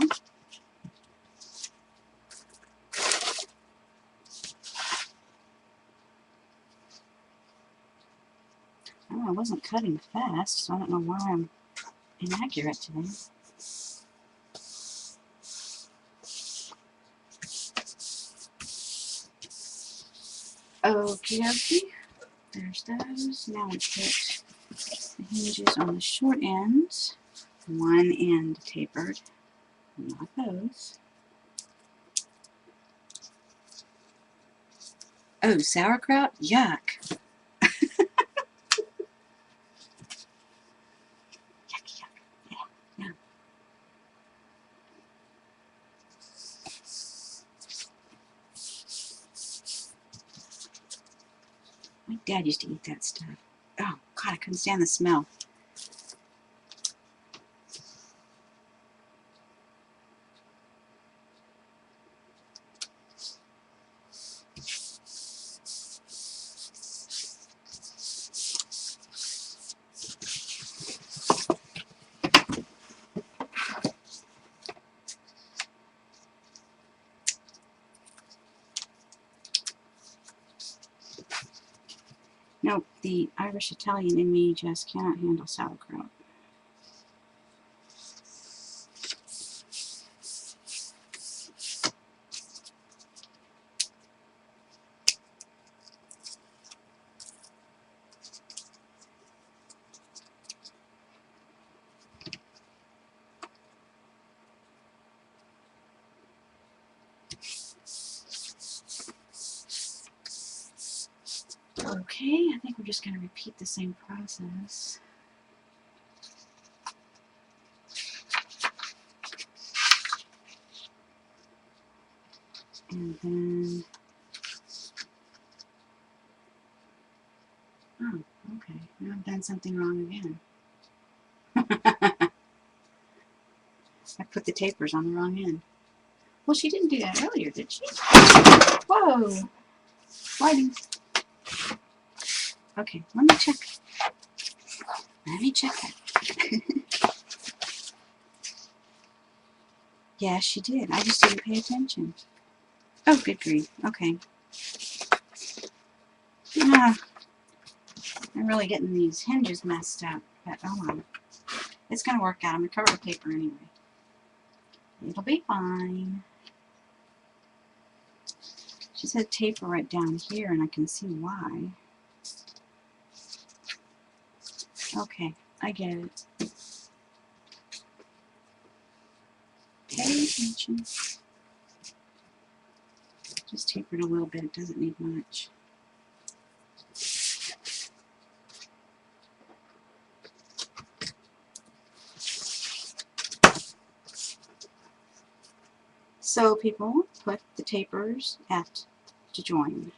S1: Oh, wasn't cutting fast, so I don't know why I'm inaccurate today. Okay, there's those. Now we put the hinges on the short ends. One end tapered, not those. Oh, sauerkraut? Yuck. Yuck, yuck. Yeah, no. My dad used to eat that stuff. Oh, God, I couldn't stand the smell. No, the Irish Italian in me just cannot handle sauerkraut. Okay, I think we're just going to repeat the same process. And then, oh, okay, now I've done something wrong again. I put the tapers on the wrong end. Well, she didn't do that earlier, did she? Whoa! Lighting. Okay, let me check. Let me check that. Yeah, she did. I just didn't pay attention. Oh, good grief. Okay. I'm really getting these hinges messed up. But, oh well. It's going to work out. I'm going to cover the paper anyway. It'll be fine. She said taper right down here, and I can see why. Okay, I get it. Pay attention. Just taper it a little bit. It doesn't need much. So people put the tapers to join.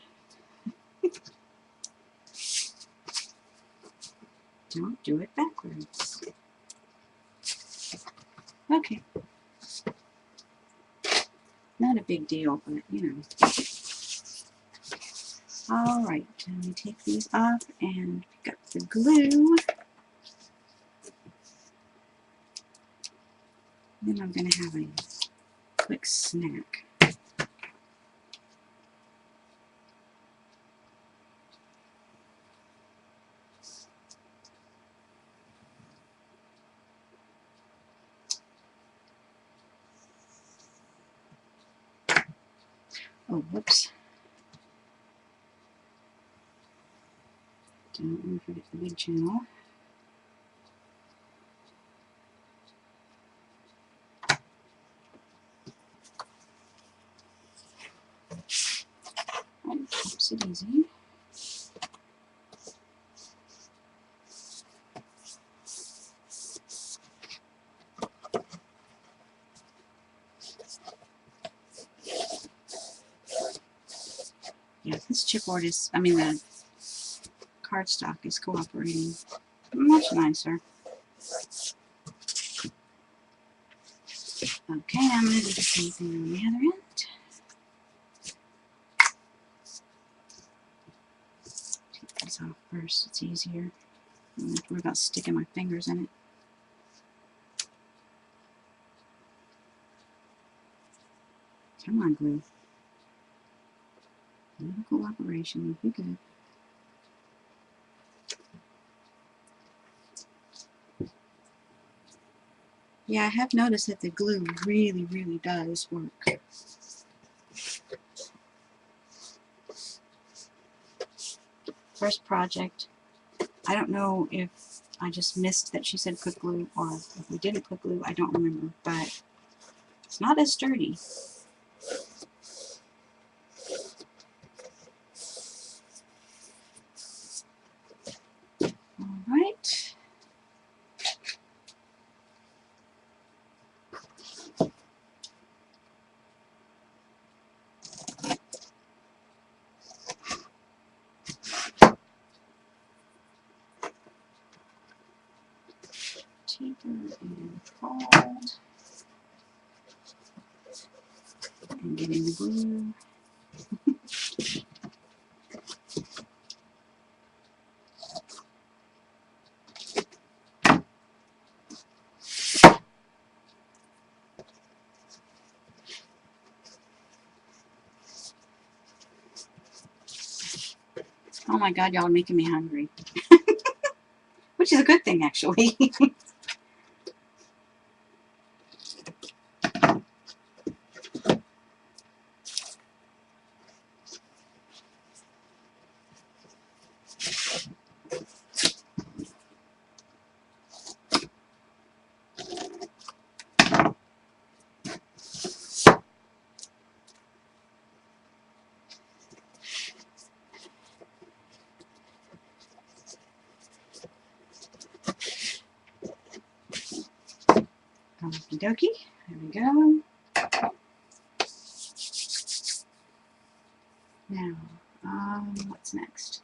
S1: Don't do it backwards. Okay. Not a big deal, but you know. Alright, let me take these off and pick up the glue. Then I'm going to have a quick snack. Oh, whoops. Don't want to forget the big channel. That keeps it easy. Yeah, this chipboard is, the cardstock is cooperating much nicer. Okay, I'm going to do the same thing on the other end. Take these off first, it's easier. I don't have to worry about sticking my fingers in it. Come on, glue. A little cooperation would be good. Yeah, I have noticed that the glue really, really does work. First project. I don't know if I just missed that she said put glue, or if we didn't put glue, I don't remember, but it's not as sturdy. Alright. Taper and fold. And get in the glue. Oh my god, y'all are making me hungry. Which is a good thing, actually. Okie dokie. There we go. Now, what's next?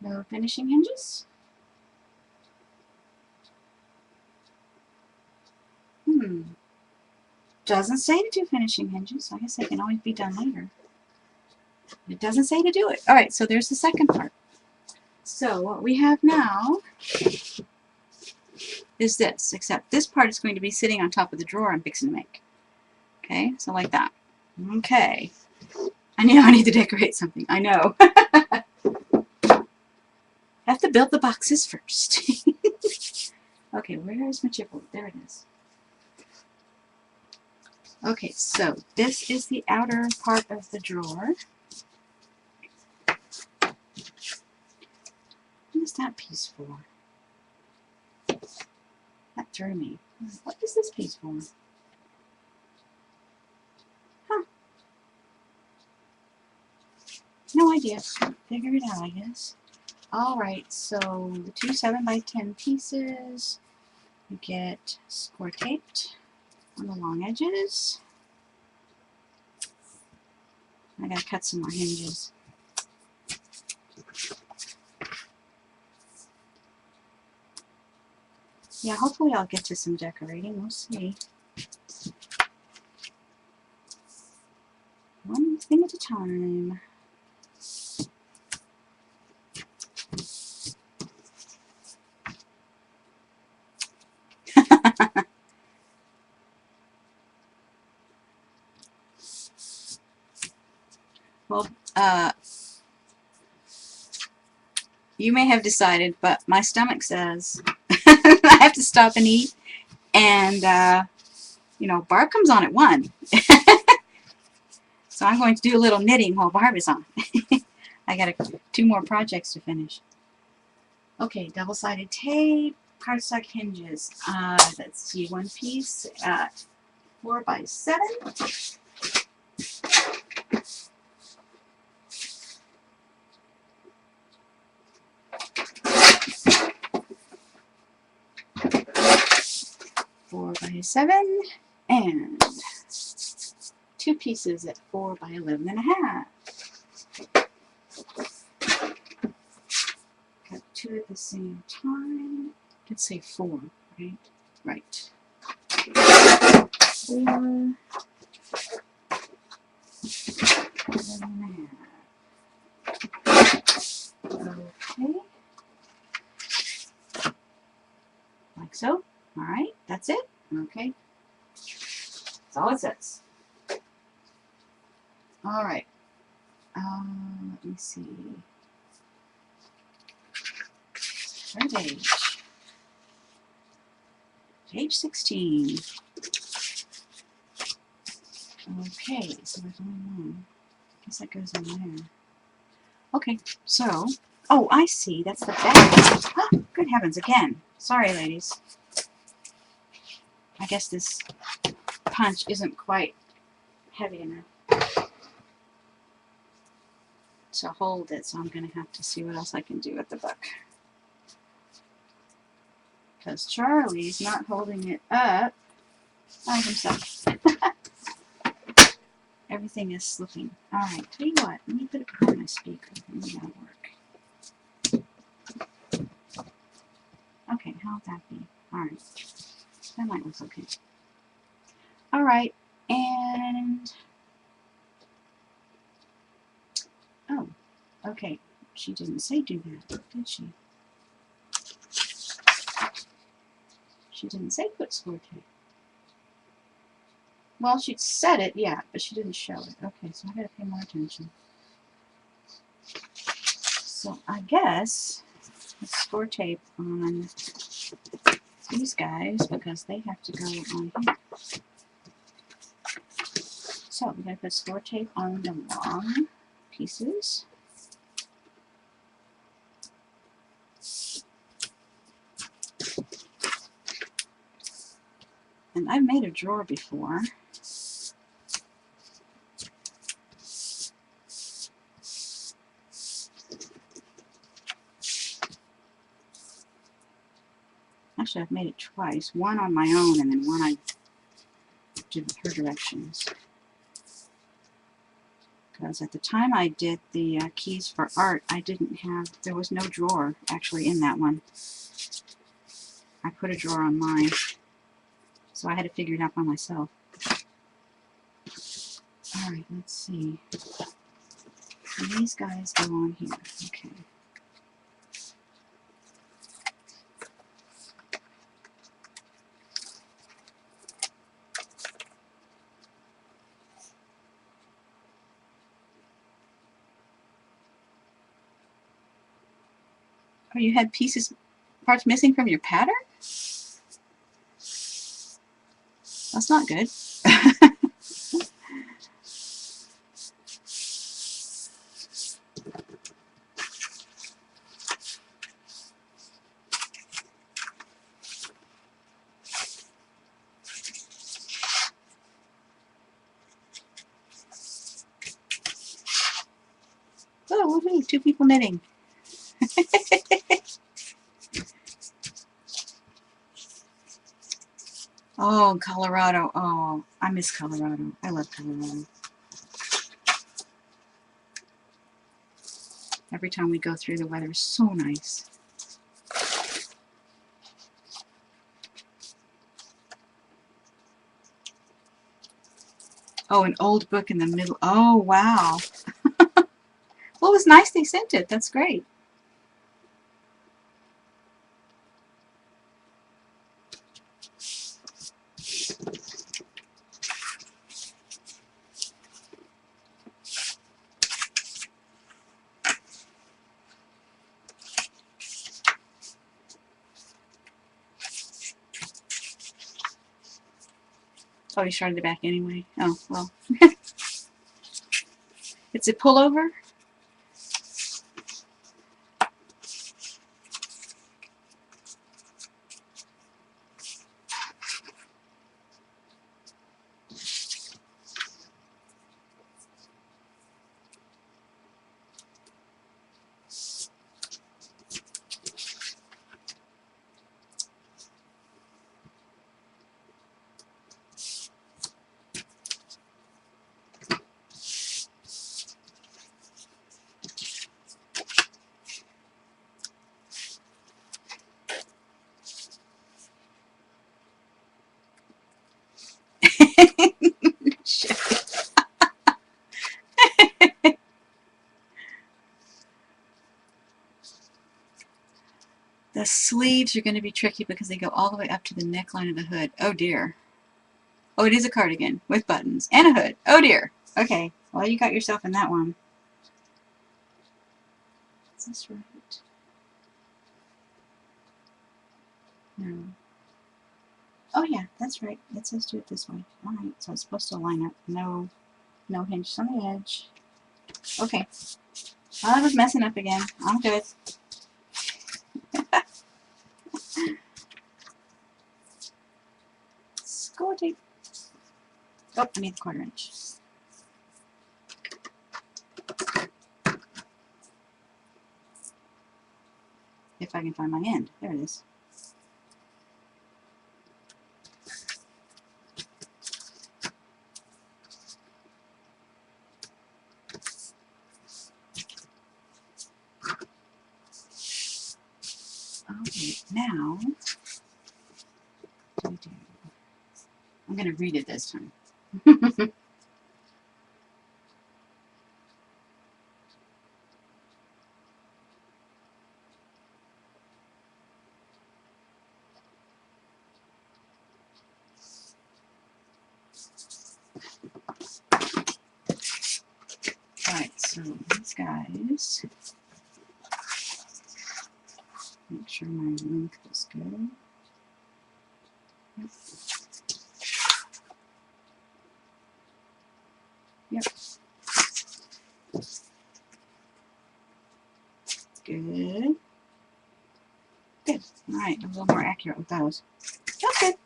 S1: No finishing hinges? Doesn't say to do finishing hinges. I guess they can always be done later. It doesn't say to do it. Alright, so there's the second part. So what we have now is this, except this part is going to be sitting on top of the drawer I'm fixing to make. Okay, so like that. Okay. I know I need to decorate something. I know. I have to build the boxes first. Okay, where is my chipboard? There it is. Okay, so this is the outer part of the drawer. What is that piece for? That threw me. What is this piece for? Huh. No idea. Figure it out, I guess. Alright, so the two 7x10 pieces you get score taped on the long edges. I gotta cut some more hinges. Yeah, hopefully I'll get to some decorating. We'll see. One thing at a time. Well, you may have decided, but my stomach says I have to stop and eat, and you know, Barb comes on at 1. So I'm going to do a little knitting while Barb is on. I got 2 more projects to finish. Okay, double-sided tape, cardstock hinges. Let's see, one piece at 4x7. Four by 7, and 2 pieces at 4x11.5. Cut 2 at the same time. Let's say 4, right? Right. 4, 11.5. Okay. Like so. Alright, that's it. Okay. That's all it says. Alright. Let me see. Third page. Page 16. Okay, so there's only one. I guess that goes in there. Okay, so, oh, I see. That's the back. Oh, good heavens, again. Sorry, ladies. I guess this punch isn't quite heavy enough to hold it, so I'm going to have to see what else I can do with the book. Because Charlie's not holding it up by himself. Everything is slipping. Alright, tell you what, let me put it behind my speaker. Maybe that'll work. Okay, how'd that be? Alright, that might look okay. Alright, and... oh, okay. She didn't say do that, did she? She didn't say put score tape. Well, she said it, yeah, but she didn't show it. Okay, so I gotta pay more attention. So I guess let's score tape on these guys because they have to go on here. So we're gonna put score tape on the long pieces. And I've made a drawer before. Actually, I've made it twice. One on my own and then one I did her directions. Because at the time I did the keys for art, I didn't have, there was no drawer actually in that one. I put a drawer on mine. So I had to figure it out by myself. Alright, let's see. And these guys go on here. Okay. Oh, you had parts missing from your pattern? That's not good. Oh, woohoo, 2 people knitting. Oh, Colorado. Oh, I miss Colorado. I love Colorado. Every time we go through, the weather is so nice. Oh, an old book in the middle. Oh, wow. Well, it was nice they sent it. That's great. Oh, he started it back anyway. Oh, well. It's a pullover. The sleeves are going to be tricky because they go all the way up to the neckline of the hood. Oh dear. Oh, it is a cardigan with buttons and a hood. Oh dear. Okay. Well, you got yourself in that one. Is this right? No. that's right. It says do it this way. Alright, so it's supposed to line up. No hinges on the edge. Okay. I was messing up again. I'm good. Score tape. Oh, I need the 1/4 inch. If I can find my end. There it is. Okay, now, what do? I'm going to read it this time. Alright, so these guys, make sure my length is good. Yep. Good. Good. Alright, a little more accurate with those. That's good.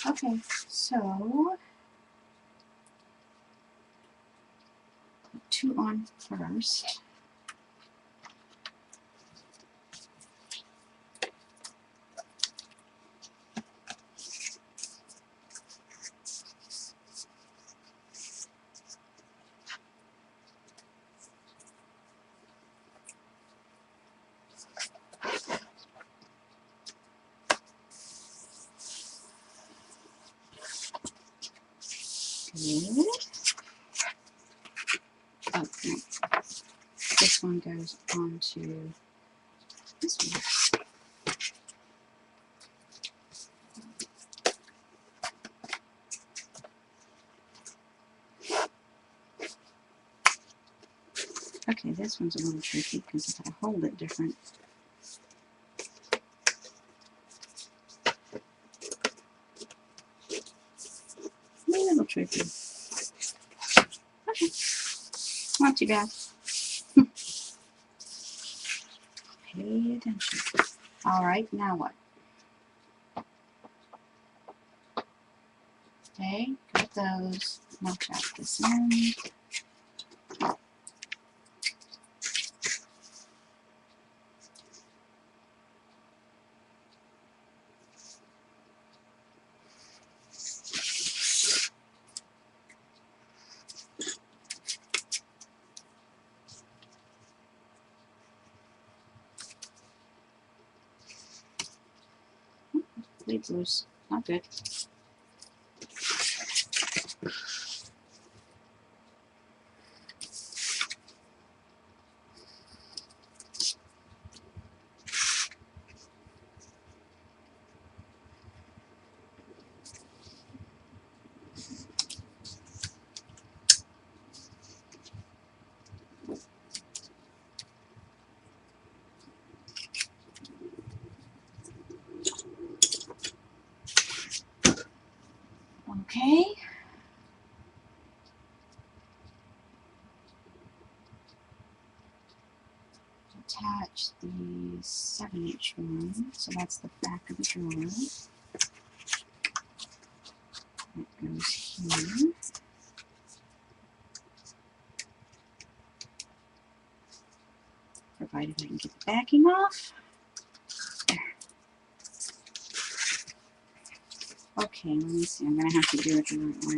S1: Okay, so 2 on first. Good. Oh, no. This one goes onto this one. Okay, this one's a little tricky because if I hold it different. A little tricky. Okay, not too bad. Pay attention. Alright, now what? Okay, got those. Knock out this end. Leaves loose. Not good. Okay. Attach the 7-inch one, so that's the back of the drawer. That goes here. Provided I can get the backing off. There. Okay, let me see. I'm going to have to do it the right way,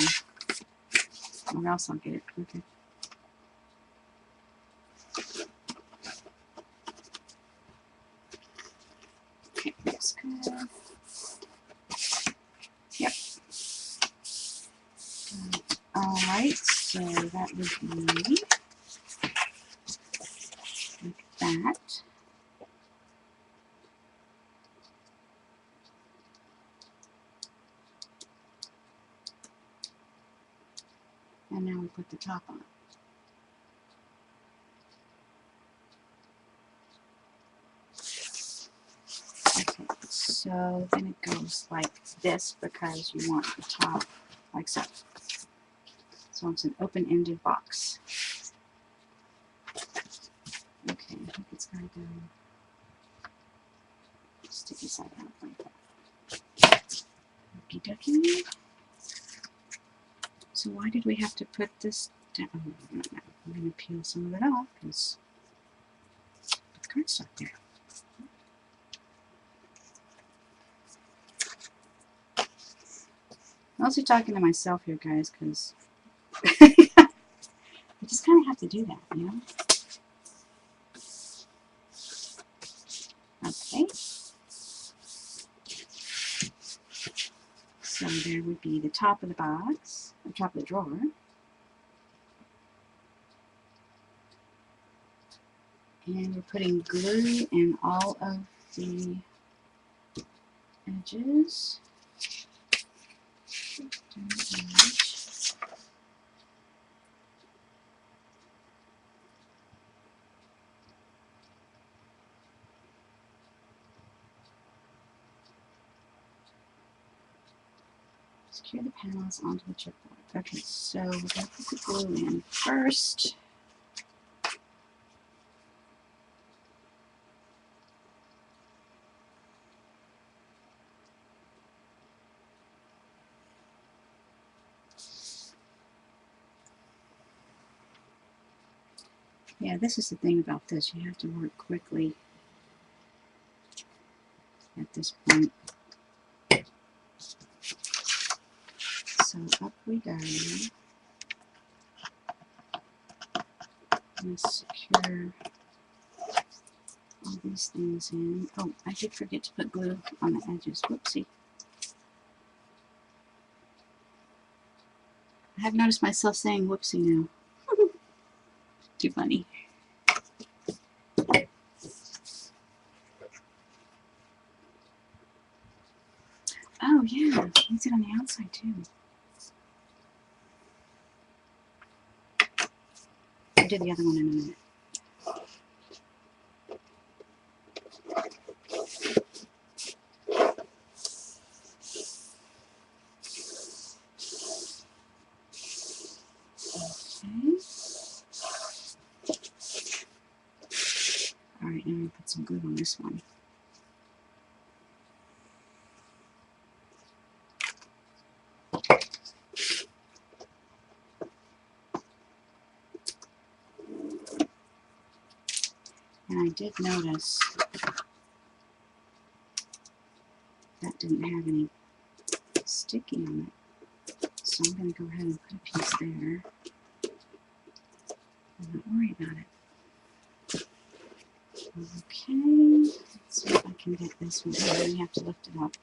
S1: or else I'll get it quicker. Okay, looks good. Yep. Alright, so that would be like that. And now we put the top on. Okay, So then it goes like this because you want the top like so. So it's an open-ended box. Okay, I think it's going to go sticky side out like that. Okie dokie. So why did we have to put this down? Oh, no. I'm going to peel some of it off because the cardstock there. I'm also talking to myself here, guys, because I just kind of have to do that, you know? Okay. So there would be the top of the box, the top of the drawer. And we're putting glue in all of the edges. Secure the panels onto the chipboard. Okay, so we're going to put the glue in first. Yeah, this is the thing about this. You have to work quickly at this point. So up we go. I'm going to secure all these things in. Oh, I did forget to put glue on the edges. Whoopsie. I have noticed myself saying whoopsie now. Too funny. Oh yeah, use it on the outside too. I'll do the other one in a minute. Alright, now I'm going to put some glue on this one. And I did notice that didn't have any sticky on it. So I'm going to go ahead and put a piece there. I'm not worried about it. Okay, let's see if I can get this one. Oh, you have to lift it up.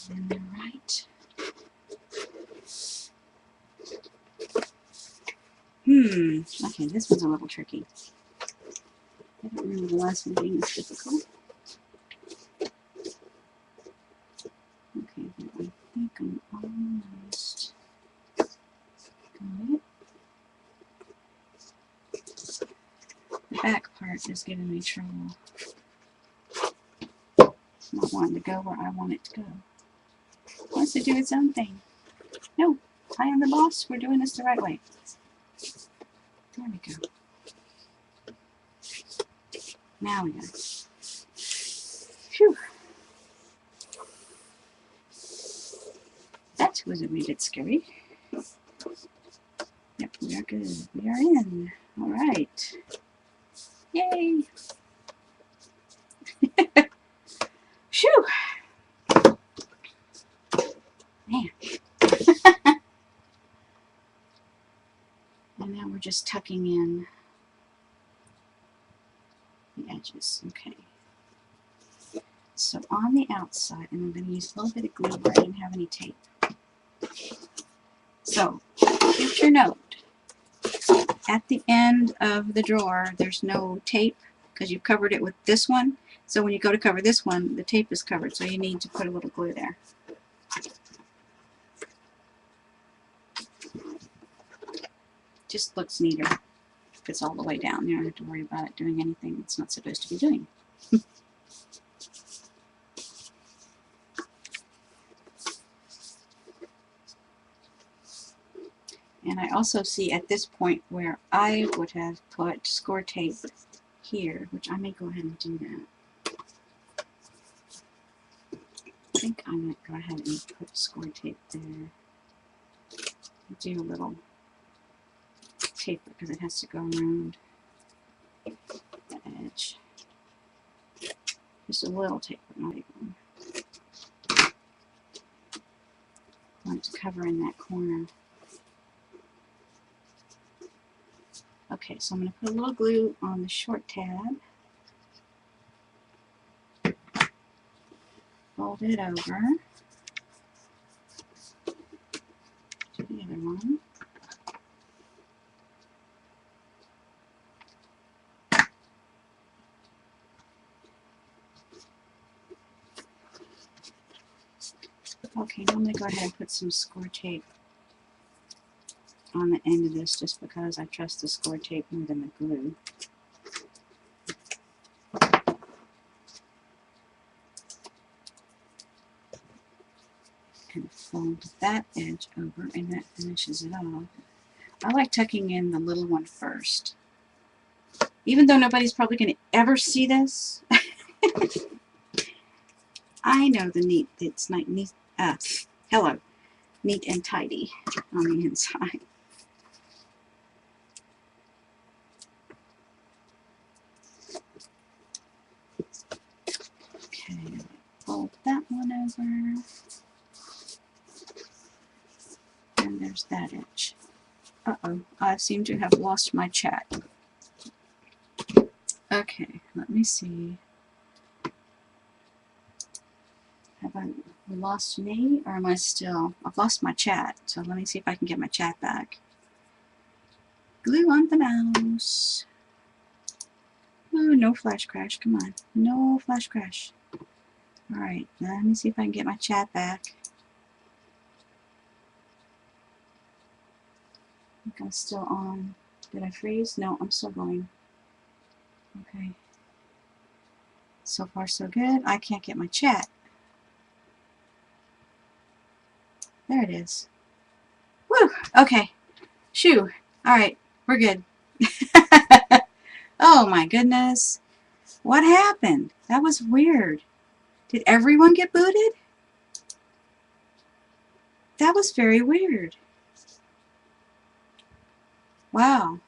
S1: Then they're right. Okay, this one's a little tricky. I don't remember the last one being this difficult. Okay, I think I'm almost got it. The back part is giving me trouble. It's not wanting to go where I want it to go. It wants to do its own thing. No, I am the boss. We're doing this the right way. There we go. Now we got it. Phew. That was a wee bit scary. Yep, we are good. We are in. All right. Yay. Phew. Man. And now we're just tucking in the edges. Okay. So on the outside, and I'm going to use a little bit of glue where I didn't have any tape. So, future note. At the end of the drawer, there's no tape because you've covered it with this one. So when you go to cover this one, the tape is covered. So you need to put a little glue there. Just looks neater if it's all the way down. You don't have to worry about it doing anything it's not supposed to be doing. And I also see at this point where I would have put score tape here, which I may go ahead and do that. I think I might go ahead and put score tape there. Do a little tape because it has to go around the edge. Just a little tape, but not even. I want it to cover in that corner. Okay, so I'm going to put a little glue on the short tab. Fold it over to the other one. Okay, now I'm going to go ahead and put some score tape on the end of this just because I trust the score tape more than the glue. And fold that edge over and that finishes it off. I like tucking in the little one first. Even though nobody's probably going to ever see this, I know it's not neat, hello, neat and tidy on the inside. Okay, fold that one over. And there's that edge. Uh-oh, I seem to have lost my chat. Okay, let me see. Have I lost me, or am I still? I've lost my chat, so let me see if I can get my chat back. Glue on the mouse. Oh, no flash crash, come on. No flash crash. Alright, let me see if I can get my chat back. I think I'm still on. Did I freeze? No, I'm still going. Okay. So far so good. I can't get my chat. There it is. Woo! Okay. Shoo. Alright, we're good. Oh my goodness. What happened? That was weird. Did everyone get booted? That was very weird. Wow.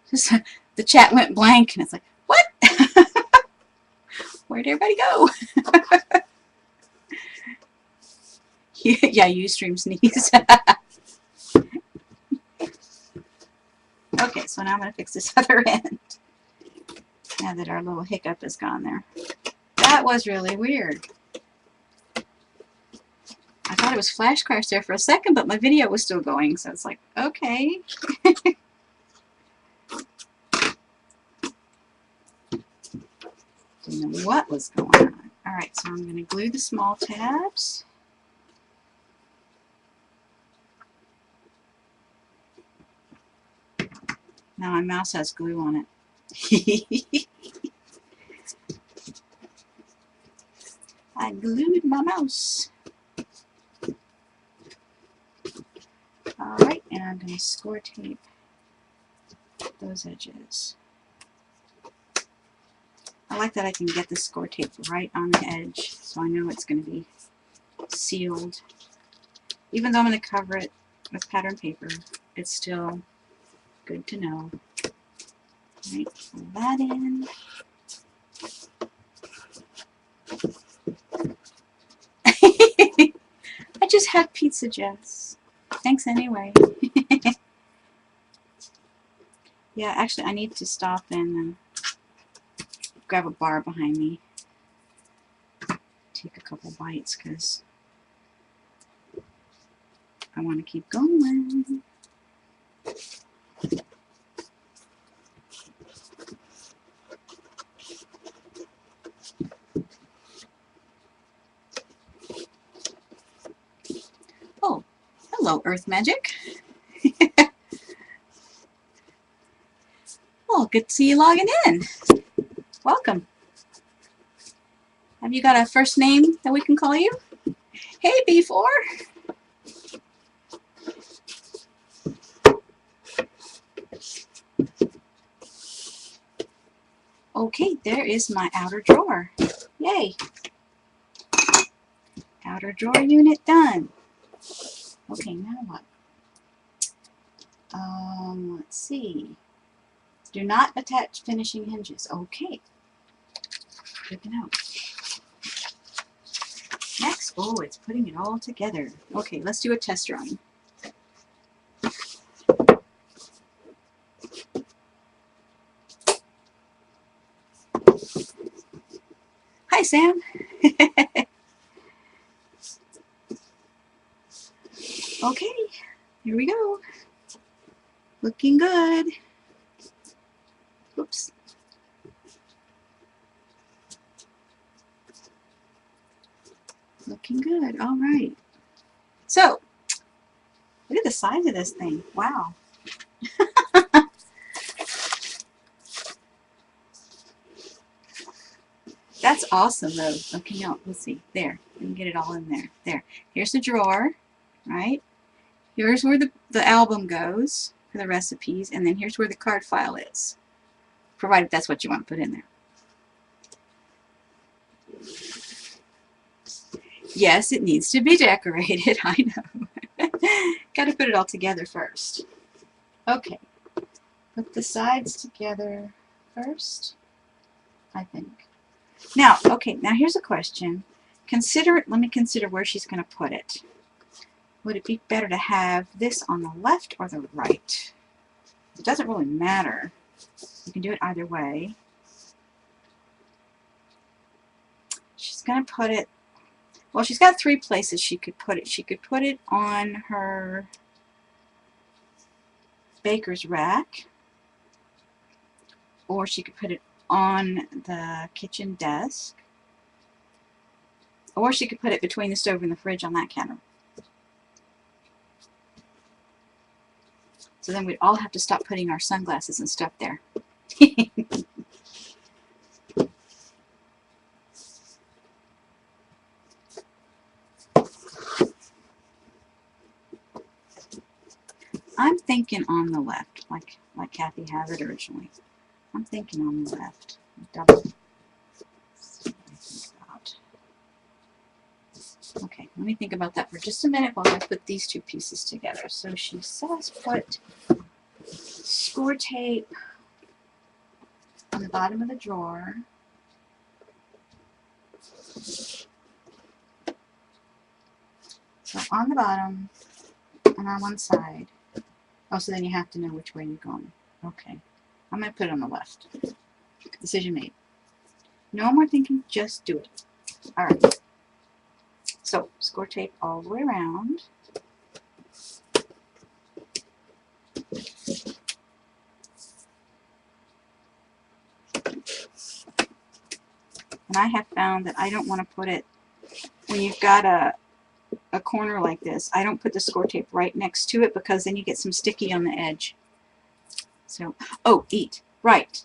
S1: Just, the chat went blank and it's like, what? Where'd everybody go? Yeah, Ustream sneeze. Okay, so now I'm going to fix this other end. Now that our little hiccup is gone there. That was really weird. I thought it was flash crash there for a second, but my video was still going, so it's like, okay. Didn't know what was going on. Alright, so I'm going to glue the small tabs. Now my mouse has glue on it. I glued my mouse. Alright, and I'm going to score tape those edges. I like that I can get the score tape right on the edge, so I know it's going to be sealed. Even though I'm going to cover it with pattern paper, it's still good to know. Alright, pull that in. I just had pizza, Jess. Thanks anyway. Yeah, actually I need to stop and grab a bar behind me. Take a couple bites because I want to keep going. Oh, hello, Earth Magic. Oh, good to see you logging in. Welcome. Have you got a first name that we can call you? Hey, B4. Okay, there is my outer drawer. Yay! Outer drawer unit done. Okay, now what? Let's see. Do not attach finishing hinges. Okay. Good to know. Next, oh, it's putting it all together. Okay, let's do a test drawing. Hi, Sam. Okay, here we go. Looking good. Oops. Looking good. All right. So, look at the size of this thing. Wow. That's awesome, though. Okay, now, let's see. There. Let me get it all in there. There. Here's the drawer, right? Here's where the album goes for the recipes, and then here's where the card file is, provided that's what you want to put in there. Yes, it needs to be decorated. I know. Got to put it all together first. Okay. Put the sides together first, I think. Now, okay, now here's a question. Let me consider where she's going to put it. Would it be better to have this on the left or the right? It doesn't really matter. You can do it either way. She's going to put it, well, she's got 3 places she could put it. She could put it on her baker's rack, or she could put it on the kitchen desk, or she could put it between the stove and the fridge on that counter. So then we'd all have to stop putting our sunglasses and stuff there. I'm thinking on the left, like Kathy has it originally. I'm thinking on the left. Double. Okay, let me think about that for just a minute while I put these 2 pieces together. So she says put score tape on the bottom of the drawer. So on the bottom and on one side. Oh, so then you have to know which way you're going. Okay. I'm going to put it on the left. Decision made. No more thinking, just do it. Alright. So, score tape all the way around. And I have found that I don't want to put it, when you've got a corner like this, I don't put the score tape right next to it because then you get some sticky on the edge. So, oh, eat. Right.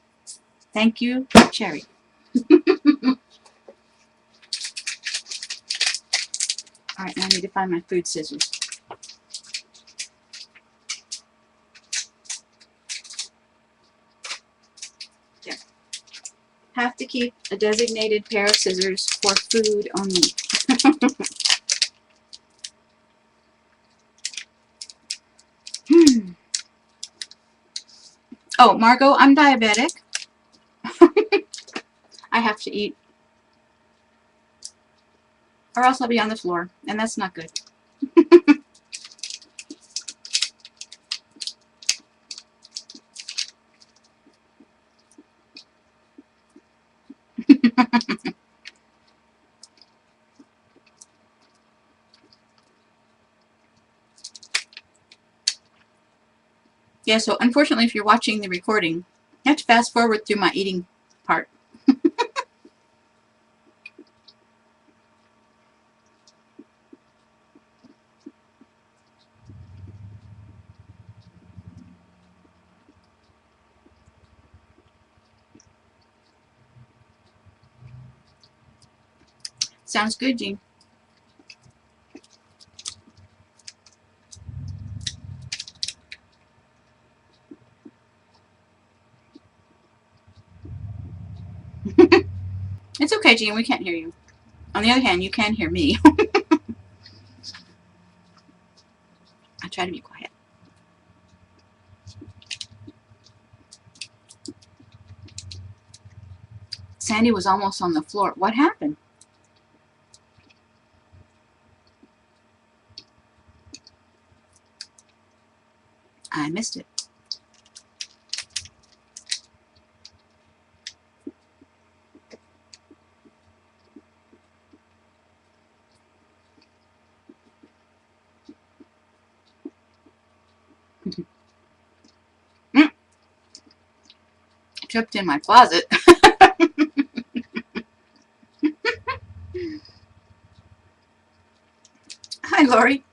S1: Thank you, Cherry. Alright, now I need to find my food scissors. There. Have to keep a designated pair of scissors for food only. Oh, Margot, I'm diabetic. I have to eat, or else I'll be on the floor, and that's not good. Yeah, so unfortunately, if you're watching the recording, you have to fast forward through my eating part. Sounds good, Jean. It's okay, Jean, we can't hear you. On the other hand, you can hear me. I try to be quiet. Sandy was almost on the floor. What happened? I missed it. Tripped in my closet. Hi, Lori.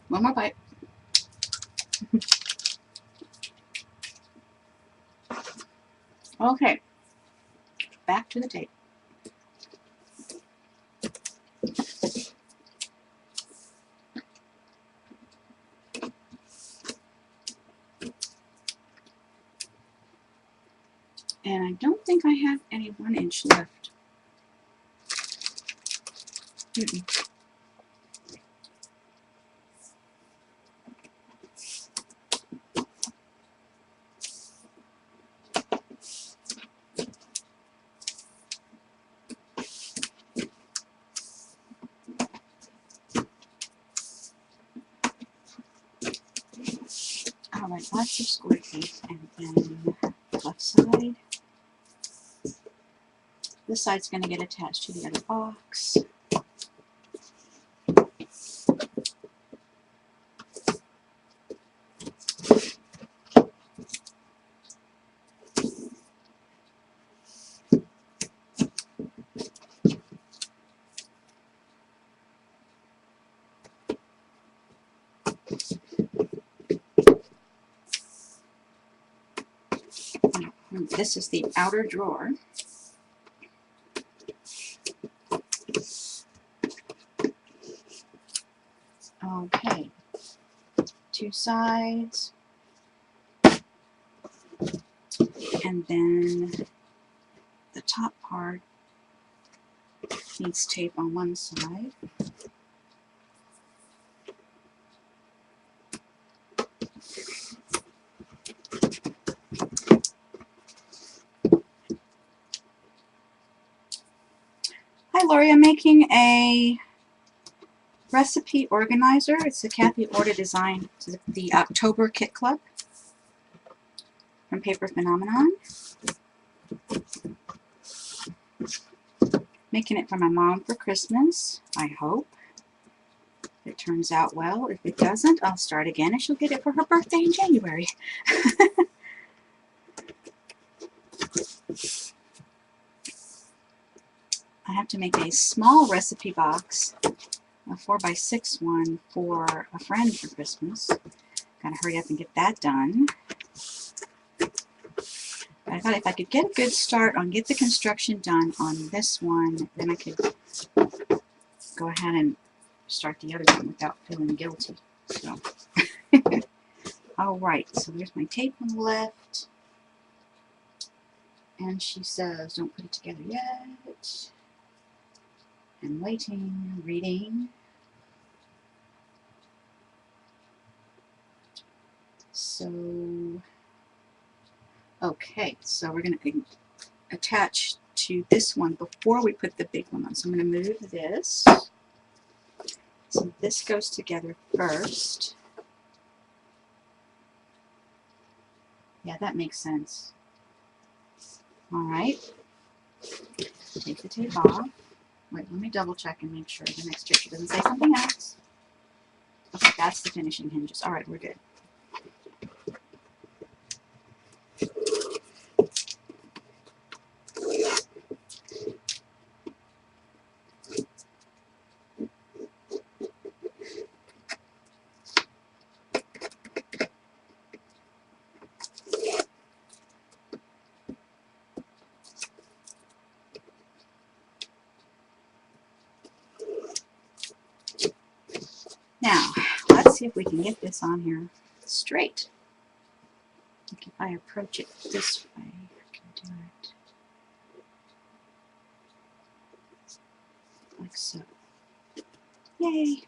S1: One more bite. Okay, back to the tape. And I don't think I have any 1-inch left. Alright, lots of square tape, and then left side. This side's going to get attached to the other box. This is the outer drawer. Okay, 2 sides, and then the top part needs tape on one side. Hi Lori, I'm making a recipe organizer. It's a Kathy Orta design. It's the October Kit Club from Paper Phenomenon. Making it for my mom for Christmas, I hope. If it turns out well. If it doesn't, I'll start again and she'll get it for her birthday in January. I have to make a small recipe box, a 4x6 one, for a friend for Christmas. Gotta hurry up and get that done. But I thought if I could get a good start on get the construction done on this one, then I could go ahead and start the other one without feeling guilty. So, alright, so there's my tape on the left. And she says, don't put it together yet. I'm waiting, reading. So, okay, so we're going to attach to this one before we put the big one on. So I'm going to move this. So this goes together first. Yeah, that makes sense. Alright, take the tape off. Wait, let me double check and make sure the next picture doesn't say something else. Okay, that's the finishing hinges. Alright, we're good. Now, let's see if we can get this on here straight. I think if I approach it this way, I can do it like so. Yay!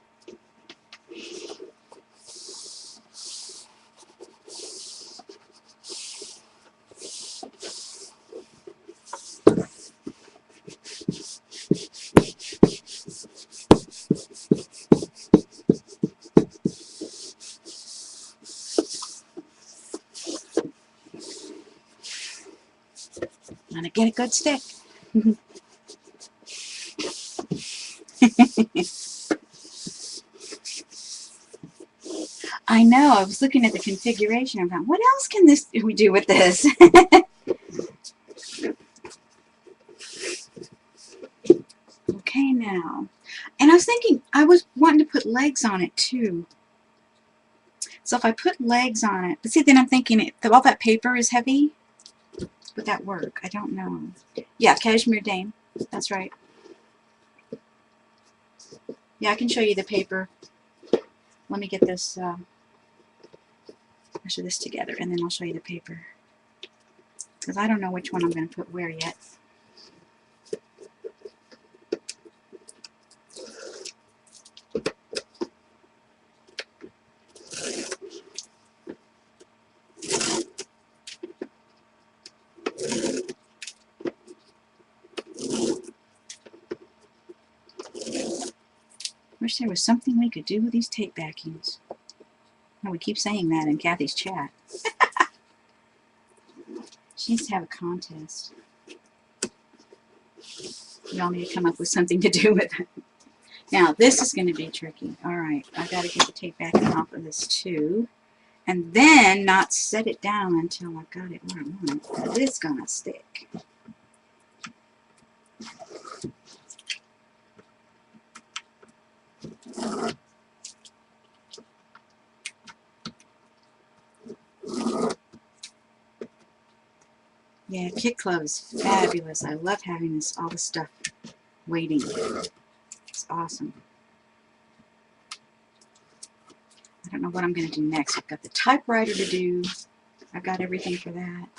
S1: Gonna get a good stick. I know, I was looking at the configuration and thought, what else can we do with this? Okay, now. And I was thinking, I was wanting to put legs on it too. So if I put legs on it, but see, then I'm thinking, all that paper is heavy. Would that work? I don't know. Yeah, cashmere dame. That's right. Yeah, I can show you the paper. Let me get this, measure this together, and then I'll show you the paper. Because I don't know which one I'm going to put where yet. Wish there was something we could do with these tape backings. Oh, we keep saying that in Kathy's chat. She needs to have a contest. We all need to come up with something to do with it. Now, this is going to be tricky. Alright, I've got to get the tape backing off of this too. And then not set it down until I've got it where I want it. Because it's going to stick. Yeah, Kit Club is fabulous. I love having all this stuff waiting. It's awesome. I don't know what I'm going to do next. I've got the typewriter to do. I've got everything for that.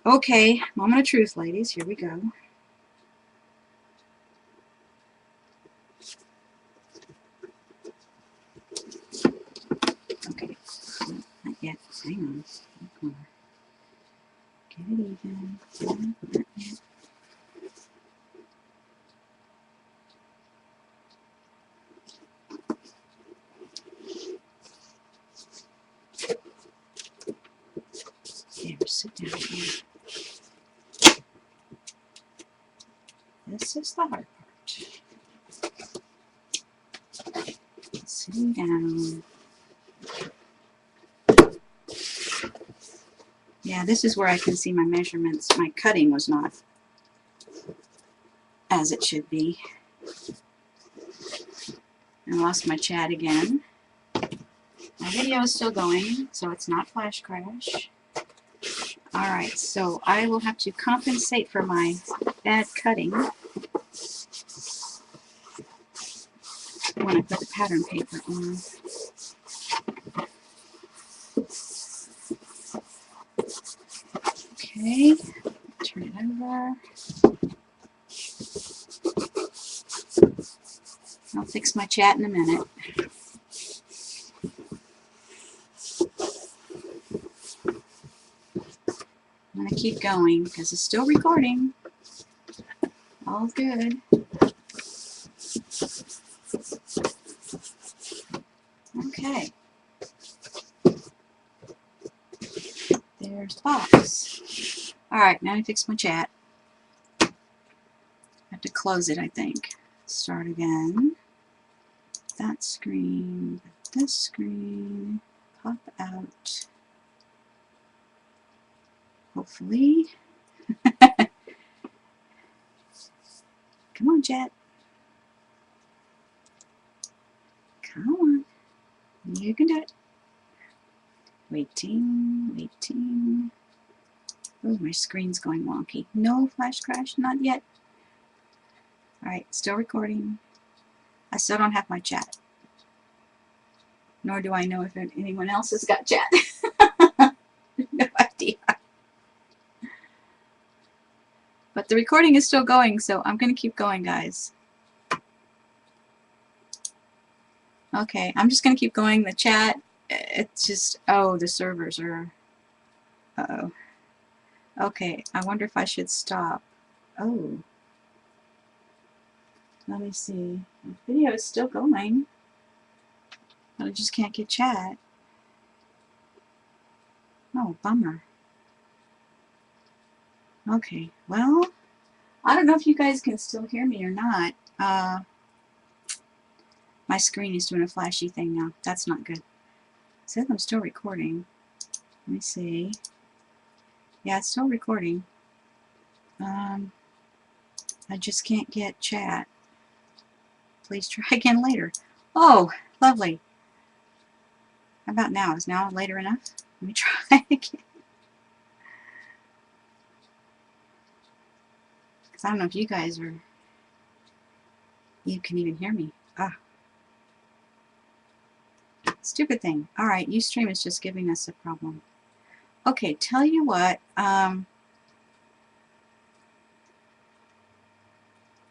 S1: Okay, moment of truth, ladies. Here we go. Okay, not yet. Hang on. Get it even. Here, sit down here. This is the hard part. Sitting down. Yeah, this is where I can see my measurements. My cutting was not as it should be. I lost my chat again. My video is still going, so it's not flash crash. Alright, so I will have to compensate for my bad cutting when I put the pattern paper on. Okay, turn it over. I'll fix my chat in a minute. I'm going to keep going because it's still recording. All good. Okay. There's the box. Alright, now I fix my chat. I have to close it, I think. Start again. That screen, this screen, pop out. Hopefully. Come on, chat. Come on. You can do it. Waiting. Oh, my screen's going wonky. No flash crash, not yet. Alright, still recording. I still don't have my chat. nor do I know if anyone else has got chat. No idea. But the recording is still going, so I'm going to keep going, guys. Okay, I'm just going to keep going. The chat, it's just, oh, the servers are, uh-oh. Okay, I wonder if I should stop. Oh. Let me see. The video is still going, but I just can't get chat. Oh, bummer. Okay, well, I don't know if you guys can still hear me or not. My screen is doing a flashy thing now. That's not good. It says I'm still recording. Let me see. Yeah, it's still recording. I just can't get chat. Please try again later. Oh, lovely. How about now? Is now later enough? Let me try again. Because I don't know if you guys are... You can even hear me. Ah. Stupid thing. Alright, Ustream is just giving us a problem. Okay, tell you what. I'm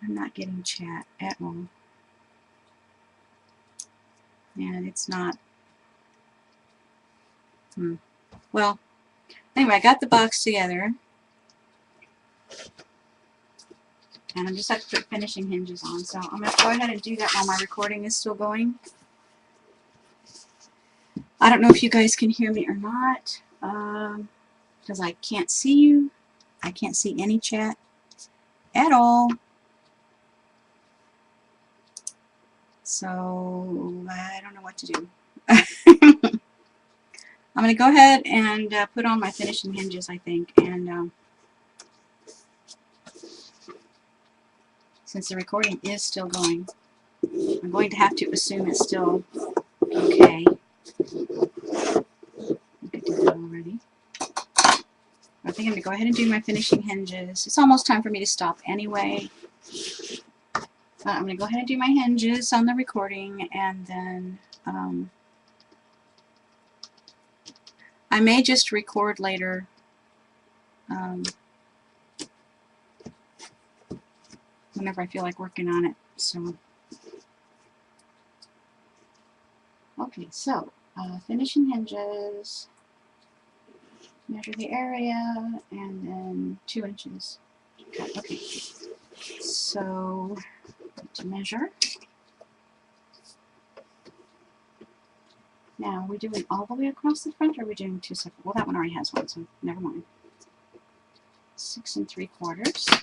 S1: not getting chat at all. And it's not... Well, anyway, I got the box together. And I just have to put finishing hinges on. So I'm going to go ahead and do that while my recording is still going. I don't know if you guys can hear me or not. Because I can't see you. I can't see any chat at all. So I don't know what to do. I'm going to go ahead and put on my finishing hinges, I think. And since the recording is still going, I'm going to have to assume it's still okay. I could do that already. I think I'm going to go ahead and do my finishing hinges. It's almost time for me to stop anyway. But I'm going to go ahead and do my hinges on the recording, and then I may just record later. Whenever I feel like working on it. So, okay, so finishing hinges, measure the area, and then 2 inches. Okay, so to measure. Now, are we doing all the way across the front, or are we doing 2 separate? Well, that one already has one, so never mind. 6 3/4.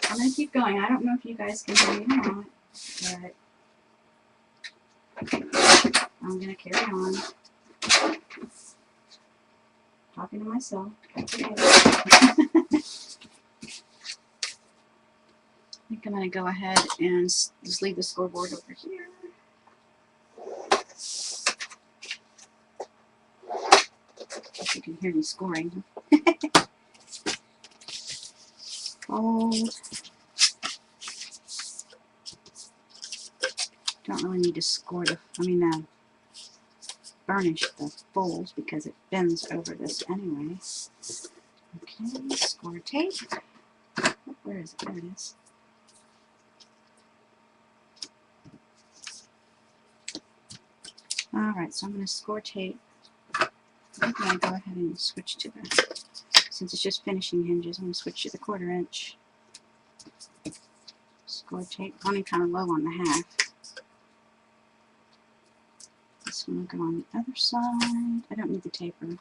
S1: I'm going to keep going. I don't know if you guys can hear me or not, but I'm going to carry on. Talking to myself. I think I'm going to go ahead and just leave the scoreboard over here. If you can hear me scoring. Fold. Don't really need to score the, burnish the folds because it bends over this anyway. Okay, score tape. Oh, where is it? There it is. Alright, so I'm going to score tape. I'm going to go ahead and switch to the, since it's just finishing hinges, I'm going to switch to the 1/4 inch. Score tape, running kind of low on the half. This one will go on the other side. I don't need the taper.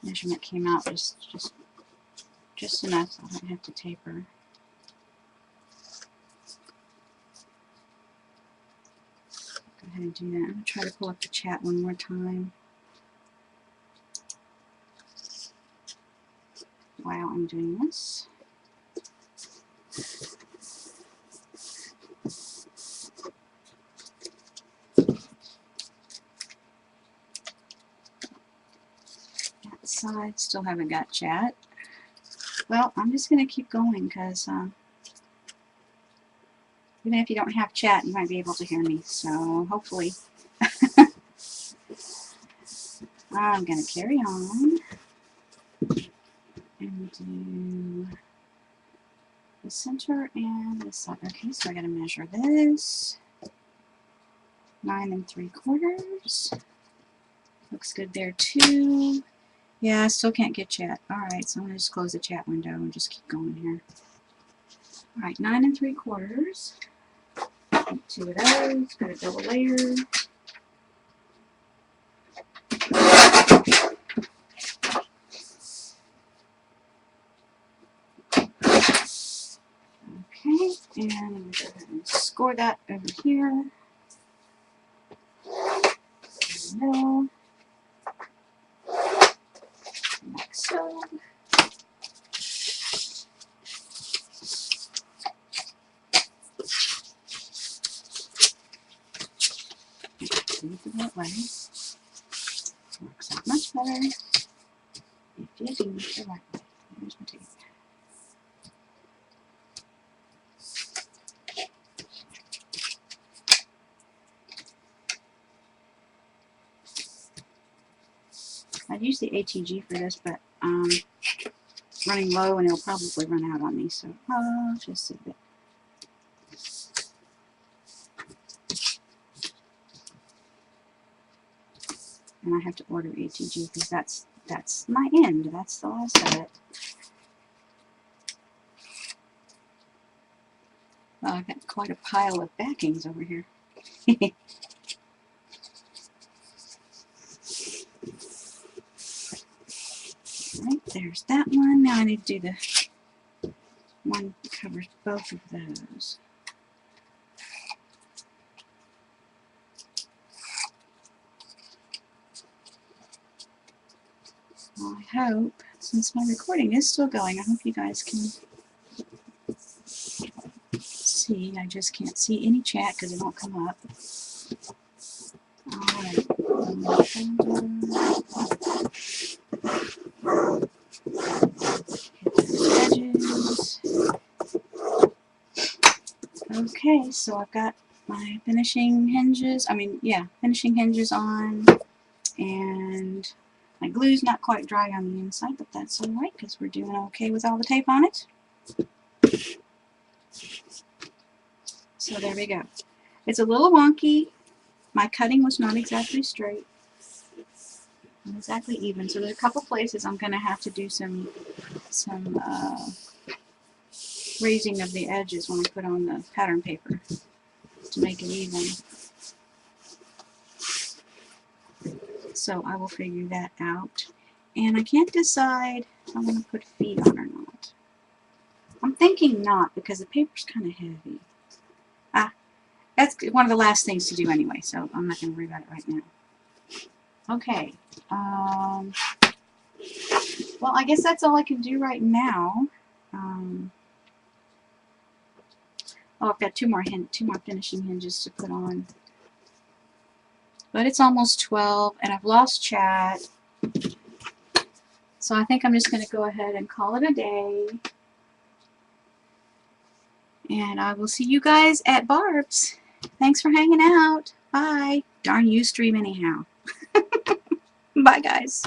S1: Measurement came out just enough so I don't have to taper. Go ahead and do that. I'm going to try to pull up the chat one more time while I'm doing this. side. Still haven't got chat. Well, I'm just going to keep going because even if you don't have chat, you might be able to hear me. So hopefully I'm going to carry on and do the center and the side. Okay, so I got to measure this. 9 3/4. Looks good there too. Yeah, I still can't get chat. Alright, so I'm going to just close the chat window and just keep going here. Alright, 9 3/4. Take 2 of those, got a double layer. Okay, and I'm going to go ahead and score that over here. No. Like so. Do it the right way. Works out much better if you do it the right way. Here's my tape. I'd use the ATG for this, but running low and it'll probably run out on me, so I'll just save it. And I have to order ATG because that's my end. That's the last of it. Well, I've got quite a pile of backings over here. Right, there's that one. Now I need to do the one that covers both of those. Well, I hope, since my recording is still going, I hope you guys can see. I just can't see any chat because it won't come up. Alright. Edges. Okay, so I've got my finishing hinges, finishing hinges on, and my glue's not quite dry on the inside, but that's alright because we're doing okay with all the tape on it. So there we go. It's a little wonky. My cutting was not exactly straight, not exactly even, so there's a couple places I'm going to have to do some raising of the edges when I put on the pattern paper to make it even. So I will figure that out. And I can't decide if I want to put feet on or not. I'm thinking not because the paper's kind of heavy. That's one of the last things to do anyway, so I'm not going to worry about it right now. Okay. Well, I guess that's all I can do right now. Oh, I've got two more finishing hinges to put on. But it's almost 12, and I've lost chat. So I think I'm just going to go ahead and call it a day. And I will see you guys at Barb's. Thanks for hanging out. Bye. Darn Ustream anyhow. Bye, guys.